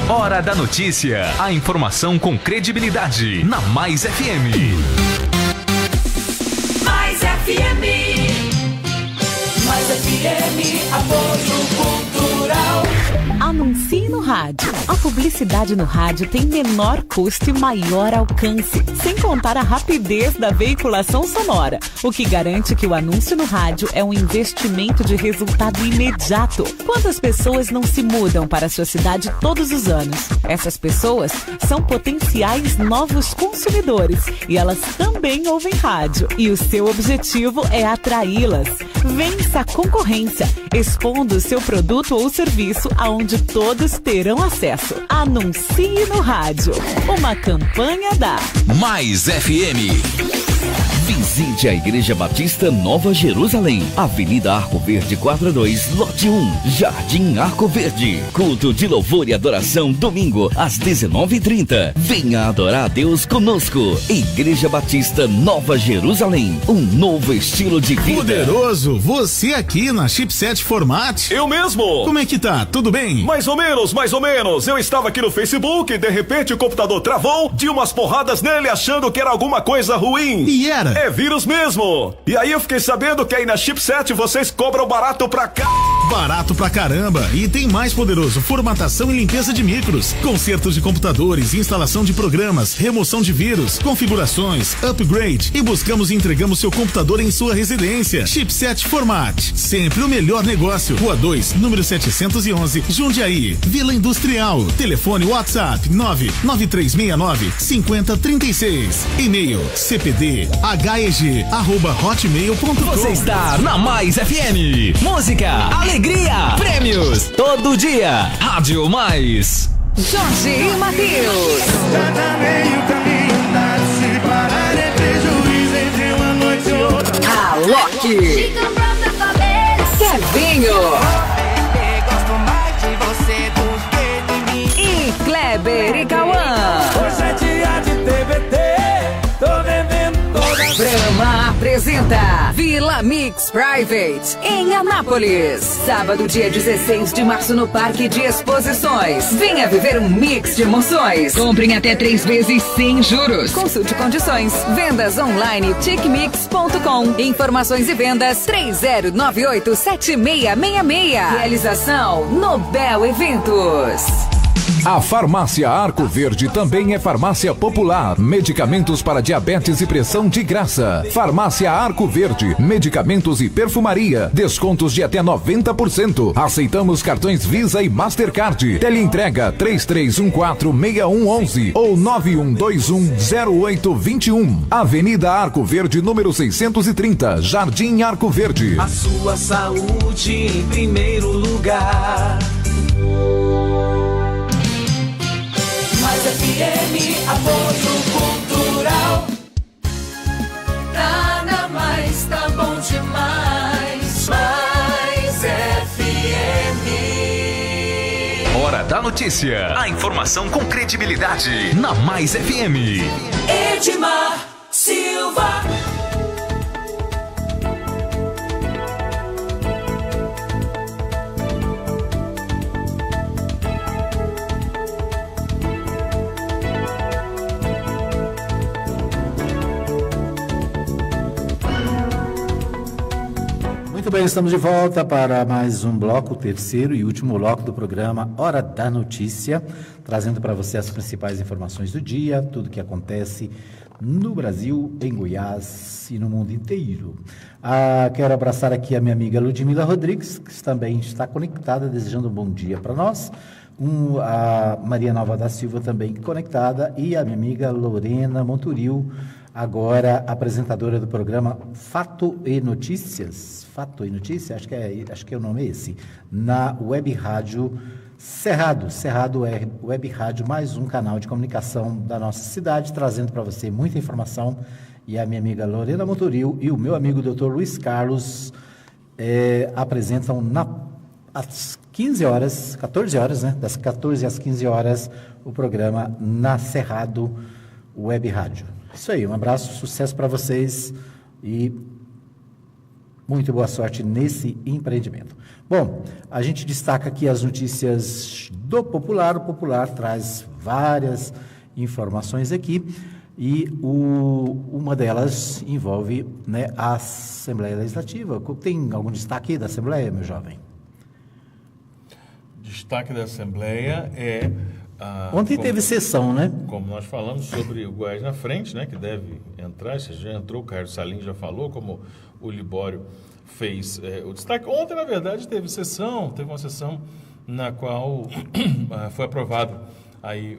Hora da Notícia. A informação com credibilidade na Mais FM. Mais FM. Mais FM, apoio cultural. Anuncie no rádio. A publicidade no rádio tem menor custo e maior alcance, sem contar a rapidez da veiculação sonora, o que garante que o anúncio no rádio é um investimento de resultado imediato. Quantas pessoas não se mudam para a sua cidade todos os anos? Essas pessoas são potenciais novos consumidores e elas também ouvem rádio. E o seu objetivo é atraí-las. Vença a concorrência, expondo o seu produto ou serviço aonde todos terão acesso. Anuncie no rádio. Uma campanha da Mais FM. Visite a Igreja Batista Nova Jerusalém, Avenida Arco Verde 42, Lote 1, Jardim Arco Verde. Culto de louvor e adoração, domingo, às 19h30. Venha adorar a Deus conosco. Igreja Batista Nova Jerusalém, um novo estilo de vida. Poderoso, você aqui na Chipset Format. Eu mesmo. Como é que tá? Tudo bem? Mais ou menos. Eu estava aqui no Facebook e de repente o computador travou, de umas porradas nele achando que era alguma coisa ruim. E era? É vírus mesmo. E aí eu fiquei sabendo que aí na Chipset vocês cobram barato pra cá. Barato pra caramba. E tem mais, poderoso: formatação e limpeza de micros, consertos de computadores, instalação de programas, remoção de vírus, configurações, upgrade, e buscamos e entregamos seu computador em sua residência. Chipset Format, sempre o melhor negócio. Rua 2, número 711, Jundiaí, Vila Industrial. Telefone WhatsApp 99369-5036. E-mail cpdheg@hotmail.com. Você está na Mais FM. Música, alegria, prêmios, todo dia. Rádio Mais. Jorge e Matheus. Cada meio caminho andado, se parar é prejuízo entre uma noite e outra. Alok. Kevinho. Gosto mais de você do que de mim. E Kleber e Cauã. Hoje é dia de TBT, tô bebendo toda. Brahma apresenta Vila Mix Private em Anápolis. Sábado, dia 16 de março, no Parque de Exposições. Venha viver um mix de emoções. Comprem até 3 vezes sem juros. Consulte condições. Vendas online tickmix.com. Informações e vendas 3098-7666. Realização Nobel Eventos. A Farmácia Arco Verde também é farmácia popular. Medicamentos para diabetes e pressão de graça. Farmácia Arco Verde, medicamentos e perfumaria. Descontos de até 90%. Aceitamos cartões Visa e Mastercard. Teleentrega 3314-6111 ou 9121-0821. Avenida Arco Verde, número 630, Jardim Arco Verde. A sua saúde em primeiro lugar. Mais FM, apoio cultural. Nada mais tá bom demais. Mais FM. Hora da notícia. A informação com credibilidade na Mais FM. Edmar Silva. Muito bem, estamos de volta para mais um bloco, o terceiro e último bloco do programa Hora da Notícia, trazendo para você as principais informações do dia, tudo o que acontece no Brasil, em Goiás e no mundo inteiro. Quero abraçar aqui a minha amiga Ludmila Rodrigues, que também está conectada, desejando um bom dia para nós. A Maria Nova da Silva também conectada e a minha amiga Lorena Monturil, agora apresentadora do programa Fato e Notícias. Fato e Notícia, acho que é o nome esse, na Web Rádio Cerrado Web Rádio, mais um canal de comunicação da nossa cidade, trazendo para você muita informação. E a minha amiga Lorena Monturil e o meu amigo Dr. Luiz Carlos apresentam às 15 horas, 14 horas, né? Das 14 às 15 horas, o programa na Cerrado Web Rádio. Isso aí, um abraço, sucesso para vocês e muito boa sorte nesse empreendimento. Bom, a gente destaca aqui as notícias do Popular. O Popular traz várias informações aqui e uma delas envolve, né, a Assembleia Legislativa. Tem algum destaque da Assembleia, meu jovem? Destaque da Assembleia é... Ontem teve sessão, né? Como nós falamos sobre o Goiás na frente, né, que deve entrar, você já entrou, o Carlos Salim já falou, como o Libório fez o destaque. Ontem, na verdade, teve uma sessão na qual foi aprovado aí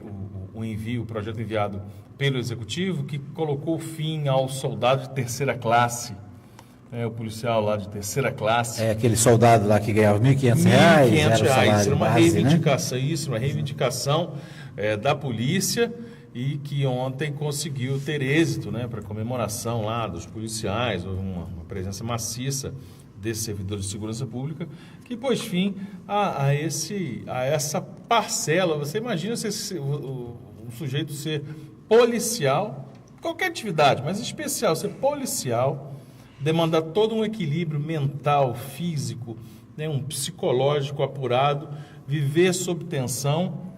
o projeto enviado pelo Executivo, que colocou fim ao soldado de terceira classe, o policial lá de terceira classe. Aquele soldado lá que ganhava R$1.500. R$1.500, era uma reivindicação, né? Isso, uma reivindicação da polícia e que ontem conseguiu ter êxito, né, para comemoração lá dos policiais, houve uma presença maciça desses servidores de segurança pública, que pôs fim a essa parcela. Você imagina um sujeito ser policial, qualquer atividade, mas em especial ser policial, demanda todo um equilíbrio mental, físico, né, um psicológico apurado, viver sob tensão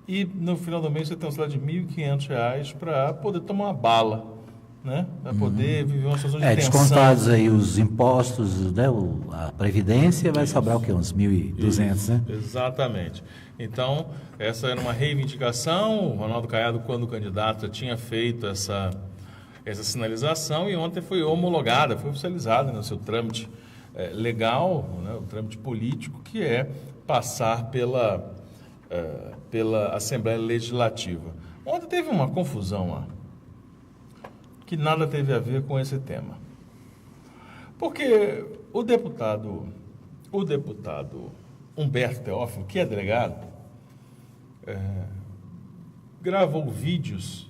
e no final do mês você tem um salário de R$1.500 para poder tomar uma bala, né, para poder viver uma situação de tensão. Descontados aí os impostos, né, a Previdência, vai sobrar o quê? Uns 1.200, né? Exatamente. Então, essa era uma reivindicação. O Ronaldo Caiado, quando candidato, tinha feito essa sinalização e ontem foi homologada, foi oficializada no seu trâmite legal, né, o trâmite político, que é passar pela Assembleia Legislativa. Ontem teve uma confusão lá, que nada teve a ver com esse tema. Porque o deputado Humberto Teófilo, que é delegado, gravou vídeos.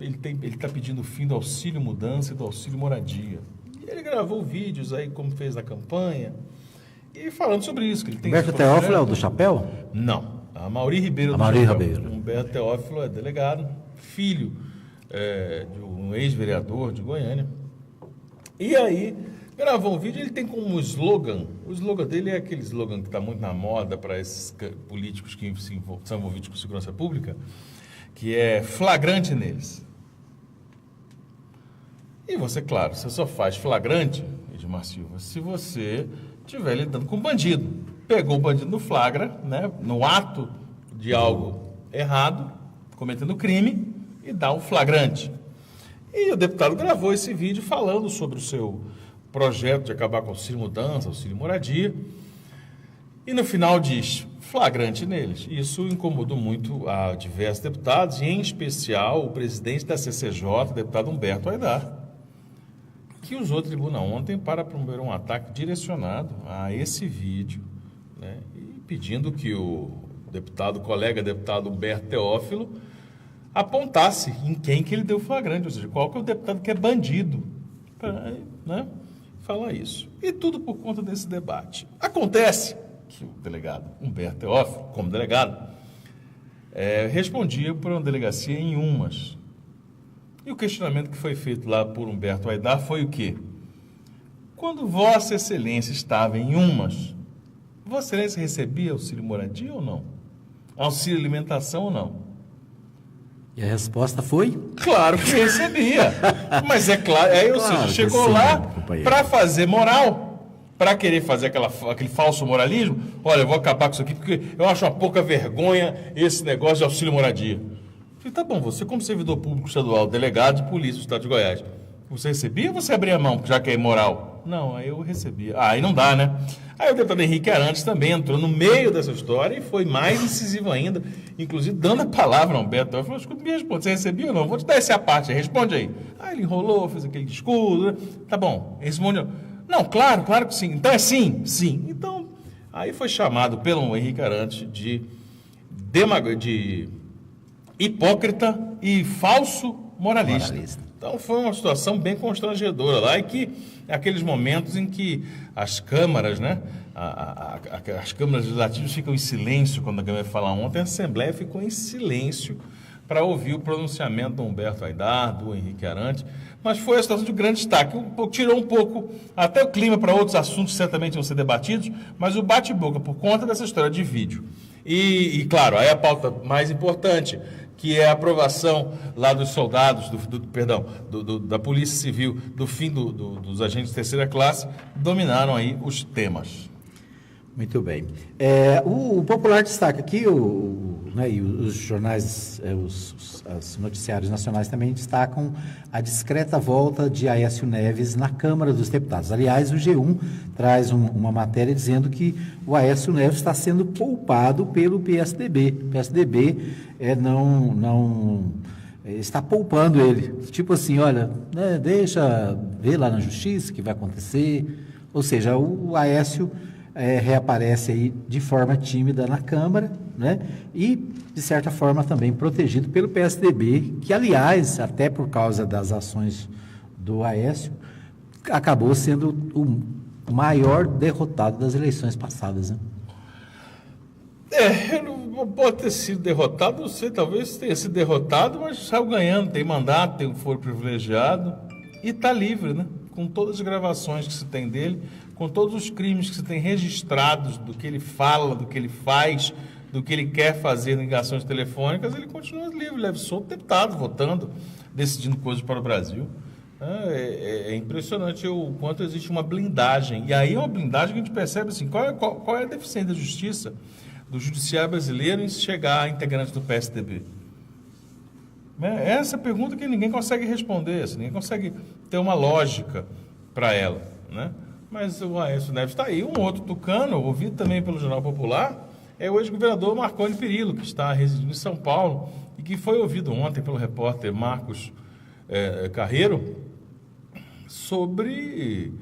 Ele está pedindo o fim do auxílio mudança e do auxílio moradia. E ele gravou vídeos aí, como fez na campanha, e falando sobre isso. Que ele tem Humberto Teófilo é o do chapéu? Não, a Mauri Ribeiro do Mauri chapéu. Ribeiro. Humberto Teófilo é delegado, filho de um ex-vereador de Goiânia. E aí, gravou um vídeo, ele tem como slogan, o slogan dele é aquele slogan que está muito na moda para esses políticos que são envolvidos com segurança pública, que é flagrante neles. E você, claro, você só faz flagrante, Edmar Silva, se você estiver lidando com bandido. Pegou o bandido no flagra, né, no ato de algo errado, cometendo crime, e dá um flagrante. E o deputado gravou esse vídeo falando sobre o seu projeto de acabar com o auxílio mudança, auxílio moradia, e no final diz, flagrante neles. Isso incomodou muito a diversos deputados, e em especial o presidente da CCJ, deputado Humberto Aidar, que usou a tribuna ontem para promover um ataque direcionado a esse vídeo, né, e pedindo que o colega deputado Humberto Teófilo apontasse em quem que ele deu flagrante, ou seja, qual que é o deputado que é bandido, para, né, falar isso. E tudo por conta desse debate. Acontece que o delegado Humberto Teófilo, como delegado, respondia por uma delegacia em Umas. E o questionamento que foi feito lá por Humberto Aidar foi o quê? Quando Vossa Excelência estava em Umas, Vossa Excelência recebia auxílio moradia ou não? Auxílio alimentação ou não? E a resposta foi? Claro que recebia. Mas é claro, aí ou seja, chegou lá para fazer moral, para querer fazer aquele falso moralismo. Olha, eu vou acabar com isso aqui porque eu acho uma pouca vergonha esse negócio de auxílio moradia. Falei, tá bom, você como servidor público estadual, delegado de polícia do estado de Goiás, você recebia ou você abria a mão, já que é imoral? Não, aí eu recebia. Aí não dá, né? Aí o deputado Henrique Arantes também entrou no meio dessa história e foi mais incisivo ainda, inclusive dando a palavra ao Humberto. Ele falou, escuta, me responde, você recebia ou não? Vou te dar essa parte aí, responde aí. Aí ele enrolou, fez aquele discurso, né? Tá bom, respondeu. Não, claro que sim. Então é sim, sim. Então, aí foi chamado pelo Henrique Arantes de hipócrita e falso moralista. Então foi uma situação bem constrangedora lá, e que aqueles momentos em que as câmaras, né, as câmaras legislativas ficam em silêncio quando a Câmara fala ontem, a Assembleia ficou em silêncio para ouvir o pronunciamento do Humberto Aidar, do Henrique Arantes, mas foi a situação de grande destaque, tirou um pouco até o clima para outros assuntos que certamente vão ser debatidos, mas o bate-boca por conta dessa história de vídeo. E claro, aí a pauta mais importante, que é a aprovação lá dos soldados, da Polícia Civil, do fim dos agentes de terceira classe, dominaram aí os temas. Muito bem. O Popular destaca aqui, e os jornais, os noticiários nacionais também destacam a discreta volta de Aécio Neves na Câmara dos Deputados. Aliás, o G1 traz uma matéria dizendo que o Aécio Neves está sendo poupado pelo PSDB. O PSDB não está poupando ele. Tipo assim, olha, né, deixa ver lá na Justiça o que vai acontecer. Ou seja, o Aécio reaparece aí de forma tímida na Câmara, né? E, de certa forma, também protegido pelo PSDB, que, aliás, até por causa das ações do Aécio, acabou sendo o maior derrotado das eleições passadas, né? Não pode ter sido derrotado, não sei, talvez tenha sido derrotado, mas saiu ganhando, tem mandato, tem um foro privilegiado e está livre, né? Com todas as gravações que se tem dele, com todos os crimes que se tem registrados, do que ele fala, do que ele faz, do que ele quer fazer em ligações telefônicas, ele continua livre, leve solto, deputado, votando, decidindo coisas para o Brasil. É impressionante o quanto existe uma blindagem. E aí é uma blindagem que a gente percebe assim, qual é a deficiência da justiça, do judiciário brasileiro em chegar a integrantes do PSDB? Essa é a pergunta que ninguém consegue responder, assim, ninguém consegue ter uma lógica para ela, né? Mas o Aécio Neves está aí. Um outro tucano, ouvido também pelo Jornal Popular, é o ex-governador Marconi Perillo, que está residindo em São Paulo e que foi ouvido ontem pelo repórter Marcos Carreiro sobre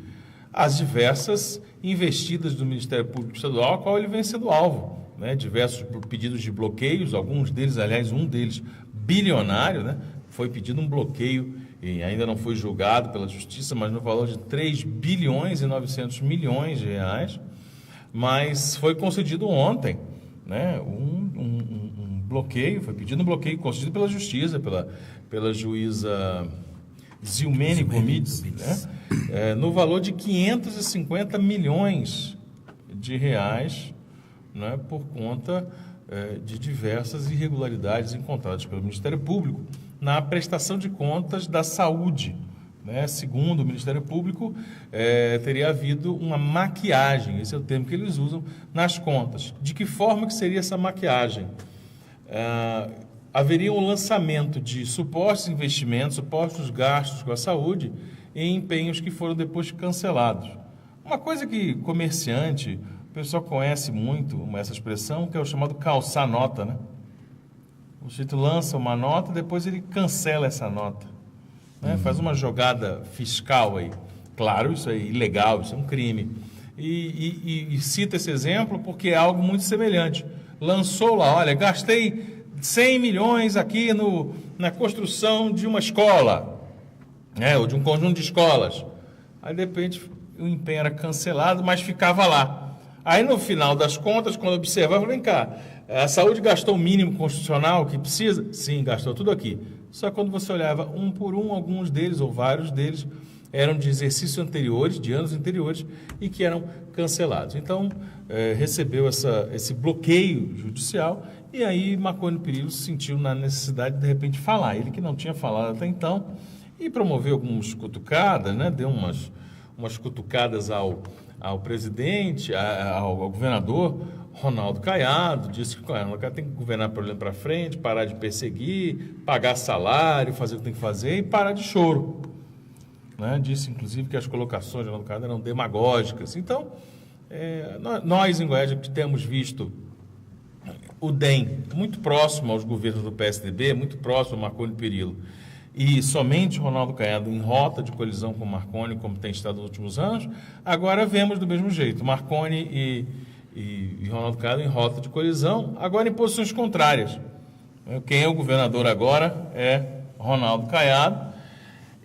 as diversas investidas do Ministério Público Estadual, a qual ele vem sendo alvo, né? Diversos pedidos de bloqueios, alguns deles, aliás, um deles bilionário, né? Foi pedido um bloqueio e ainda não foi julgado pela Justiça, mas no valor de 3 bilhões e 900 milhões de reais, mas foi concedido ontem, né? Um bloqueio, foi pedido um bloqueio concedido pela Justiça, pela juíza Zilmene Gomides, né? No valor de 550 milhões de reais, né? Por conta de diversas irregularidades encontradas pelo Ministério Público na prestação de contas da saúde, né? Segundo o Ministério Público, teria havido uma maquiagem, esse é o termo que eles usam, nas contas. De que forma que seria essa maquiagem? haveria um lançamento de supostos investimentos, supostos gastos com a saúde em empenhos que foram depois cancelados. Uma coisa que comerciante, o pessoal conhece muito essa expressão, que é o chamado calçar nota, né? O sujeito lança uma nota, depois ele cancela essa nota, né? Faz uma jogada fiscal aí. Claro, isso é ilegal, isso é um crime. E cita esse exemplo porque é algo muito semelhante. Lançou lá, olha, gastei 100 milhões aqui na construção de uma escola, né, ou de um conjunto de escolas. Aí, de repente, o empenho era cancelado, mas ficava lá. Aí, no final das contas, quando observava, vem cá, a saúde gastou o mínimo constitucional que precisa? Sim, gastou tudo aqui. Só que quando você olhava um por um, alguns deles, ou vários deles, eram de exercícios anteriores, de anos anteriores, e que eram cancelados. Então, recebeu esse bloqueio judicial, e aí Marconi Perillo se sentiu na necessidade de repente falar. Ele que não tinha falado até então, e promoveu algumas cutucadas, né? Deu umas cutucadas ao presidente, ao governador Ronaldo Caiado, disse que o Ronaldo Caiado tem que governar para olhando para frente, parar de perseguir, pagar salário, fazer o que tem que fazer e parar de choro. Né? Disse, inclusive, que as colocações de Ronaldo Caiado eram demagógicas. Então, nós em Goiás que temos visto o DEM muito próximo aos governos do PSDB, muito próximo ao Marconi Perillo, e somente Ronaldo Caiado em rota de colisão com Marconi, como tem estado nos últimos anos, agora vemos do mesmo jeito, Marconi e Ronaldo Caiado em rota de colisão, agora em posições contrárias. Quem é o governador agora é Ronaldo Caiado,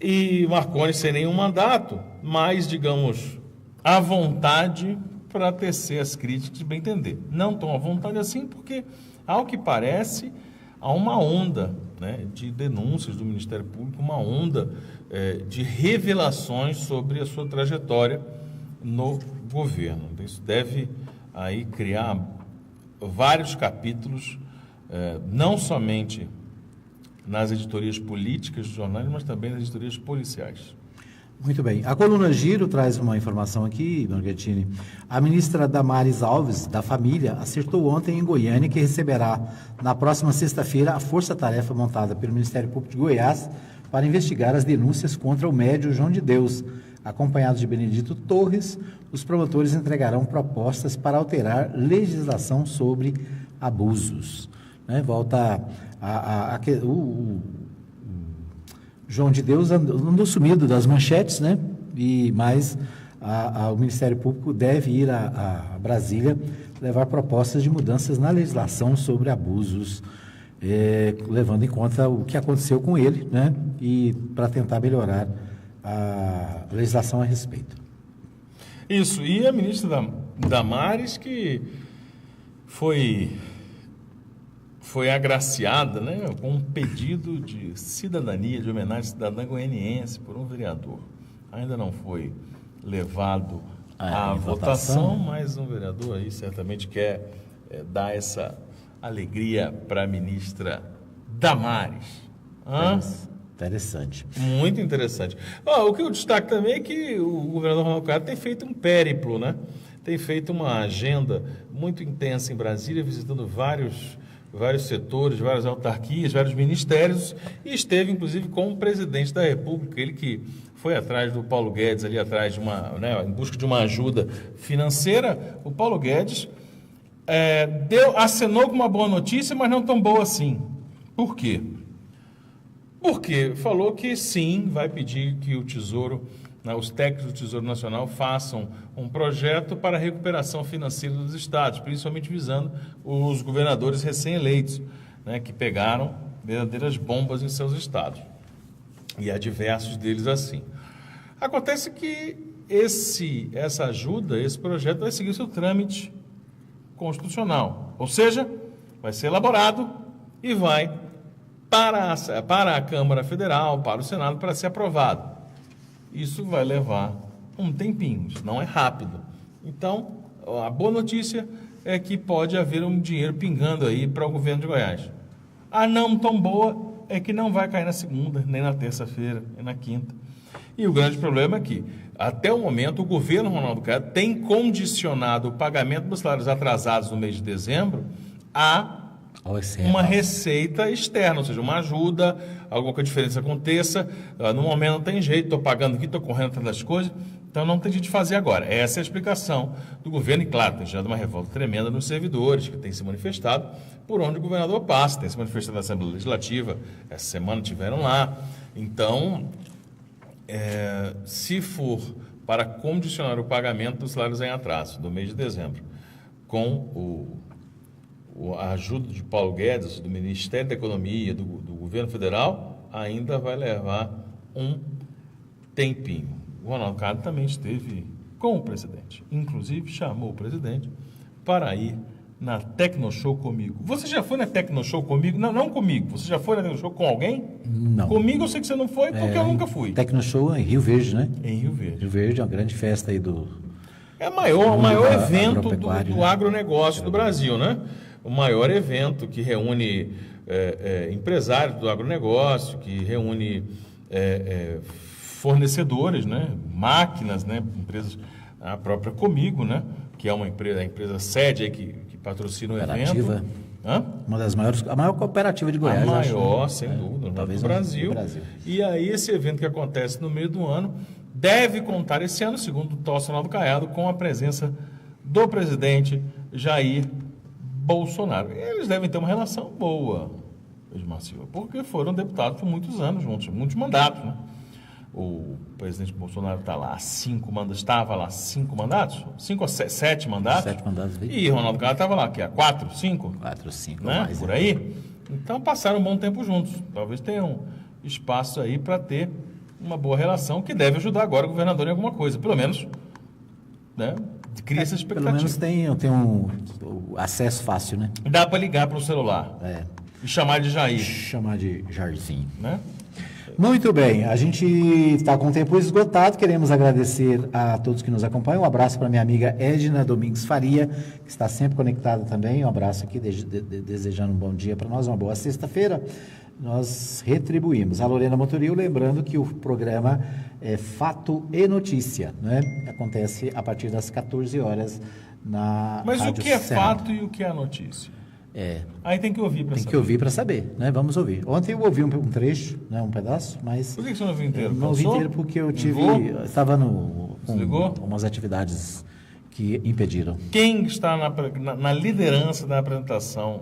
e Marconi sem nenhum mandato, mas, digamos, à vontade para tecer as críticas, bem entender. Não tão à vontade assim, porque, ao que parece, há uma onda, né, de denúncias do Ministério Público, uma onda de revelações sobre a sua trajetória no governo. Então, isso deve aí criar vários capítulos, não somente nas editorias políticas dos jornais, mas também nas editorias policiais. Muito bem. A coluna Giro traz uma informação aqui, Marghettini. A ministra Damares Alves, da Família, acertou ontem em Goiânia que receberá na próxima sexta-feira a força-tarefa montada pelo Ministério Público de Goiás para investigar as denúncias contra o médium João de Deus. Acompanhados de Benedito Torres, os promotores entregarão propostas para alterar legislação sobre abusos. Né? Volta o João de Deus andou sumido das manchetes, né? Mas o Ministério Público deve ir a Brasília levar propostas de mudanças na legislação sobre abusos, levando em conta o que aconteceu com ele, né? E para tentar melhorar a legislação a respeito. Isso, e a ministra Damares, que foi agraciada, né, com um pedido de cidadania, de homenagem cidadã goianiense por um vereador. Ainda não foi levado à votação, mas um vereador aí certamente quer dar essa alegria para a ministra Damares. Interessante. Muito interessante. O que eu destaco também é que o governador Ronaldo Caiado tem feito um périplo, né? Tem feito uma agenda muito intensa em Brasília, visitando vários setores, várias autarquias, vários ministérios, e esteve, inclusive, com o presidente da República, ele que foi atrás do Paulo Guedes, ali atrás de em busca de uma ajuda financeira. O Paulo Guedes acenou com uma boa notícia, mas não tão boa assim. Por quê? Porque falou que sim, vai pedir que o Tesouro, os técnicos do Tesouro Nacional façam um projeto para a recuperação financeira dos estados, principalmente visando os governadores recém-eleitos, né, que pegaram verdadeiras bombas em seus estados. E há diversos deles assim. Acontece que essa ajuda, esse projeto vai seguir o seu trâmite constitucional, ou seja, vai ser elaborado e vai para a Câmara Federal, para o Senado, para ser aprovado. Isso vai levar um tempinho, isso não é rápido. Então, a boa notícia é que pode haver um dinheiro pingando aí para o governo de Goiás. A não tão boa é que não vai cair na segunda, nem na terça-feira, nem na quinta. E o grande problema é que, até o momento, o governo Ronaldo Caiado tem condicionado o pagamento dos salários atrasados no mês de dezembro uma receita externa, ou seja, uma ajuda, alguma que a diferença aconteça. No momento não tem jeito, estou pagando aqui, estou correndo atrás das coisas, então não tem jeito de fazer agora. Essa é a explicação do governo, e claro, tem gerado uma revolta tremenda nos servidores, que tem se manifestado por onde o governador passa, tem se manifestado na Assembleia Legislativa, essa semana tiveram lá. Então, se for para condicionar o pagamento dos salários em atraso do mês de dezembro, com a ajuda de Paulo Guedes, do Ministério da Economia, do governo federal, ainda vai levar um tempinho. O Ronaldo Caiado também esteve com o presidente, inclusive chamou o presidente para ir na Tecnoshow comigo. Você já foi na Tecnoshow comigo? Não comigo. Você já foi na Tecnoshow com alguém? Não. Comigo eu sei que você não foi, porque eu nunca fui. Tecnoshow em Rio Verde, né? Em Rio Verde. Rio Verde é uma grande festa aí do... É o maior evento do agronegócio do Brasil, né? O maior evento que reúne empresários do agronegócio, que reúne fornecedores, né? Máquinas, né? Empresas, a própria Comigo, né? Que é a empresa sede aí que patrocina o evento. Uma das maiores, a maior cooperativa de Goiás. A maior, sem dúvida, talvez do Brasil. E aí esse evento que acontece no meio do ano deve contar esse ano, segundo o Dr. Ronaldo Caiado, com a presença do presidente Jair Bolsonaro. Eles devem ter uma relação boa, Edmar Silva, porque foram deputados por muitos anos juntos, muitos mandatos, né? O presidente Bolsonaro estava lá 5 mandatos, 5 a 7 mandatos. 7 mandatos. E Ronaldo Caiado estava lá, que é 4, 5? 4, 5, né? Mais, por aí. Então passaram um bom tempo juntos. Talvez tenham espaço aí para ter uma boa relação, que deve ajudar agora o governador em alguma coisa. Pelo menos, né? Cria essa expectativa. Pelo menos tem um acesso fácil, né? Dá para ligar para o celular. E chamar de Jair. Chamar de Jairzinho. Né? Muito bem, a gente está com o tempo esgotado, queremos agradecer a todos que nos acompanham, um abraço para minha amiga Edna Domingues Faria, que está sempre conectada também, um abraço aqui, desejando um bom dia para nós, uma boa sexta-feira, nós retribuímos. A Lorena Motoril, lembrando que o programa é Fato e Notícia, né? Acontece a partir das 14 horas na Mas Rádio o que é Cerrado. fato e o que é notícia? Aí tem que ouvir para saber. Tem que ouvir para saber, né? Vamos ouvir. Ontem eu ouvi um trecho, né? Um pedaço, mas... Por que você não ouviu inteiro? Não ouvi inteiro porque eu estava com umas atividades que impediram. Quem está na liderança da apresentação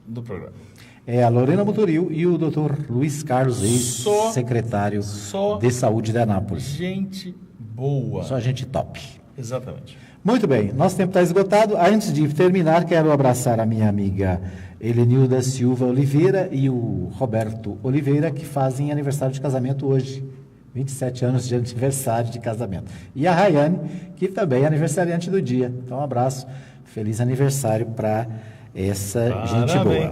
do programa? É a Lorena Motoril e o Dr. Luiz Carlos, ex-secretário de Saúde de Anápolis. Gente boa. Só gente top. Exatamente. Muito bem, nosso tempo está esgotado. Antes de terminar, quero abraçar a minha amiga Helenilda Silva Oliveira e o Roberto Oliveira, que fazem aniversário de casamento hoje. 27 anos de aniversário de casamento. E a Rayane, que também é aniversariante do dia. Então, um abraço, feliz aniversário para essa gente boa.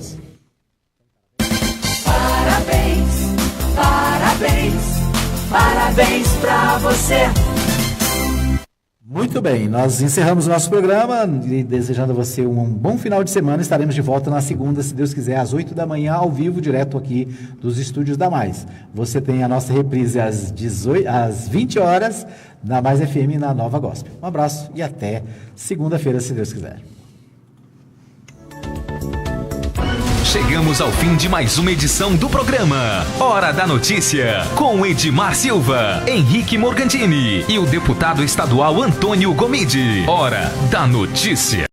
Parabéns, parabéns, parabéns para você. Muito bem, nós encerramos o nosso programa e desejando a você um bom final de semana. Estaremos de volta na segunda, se Deus quiser, às 8 da manhã, ao vivo, direto aqui dos estúdios da Mais. Você tem a nossa reprise às 20 horas, na Mais FM, na Nova Gospel. Um abraço e até segunda-feira, se Deus quiser. Chegamos ao fim de mais uma edição do programa Hora da Notícia, com Edmar Silva, Henrique Morgantini e o deputado estadual Antônio Gomide. Hora da Notícia.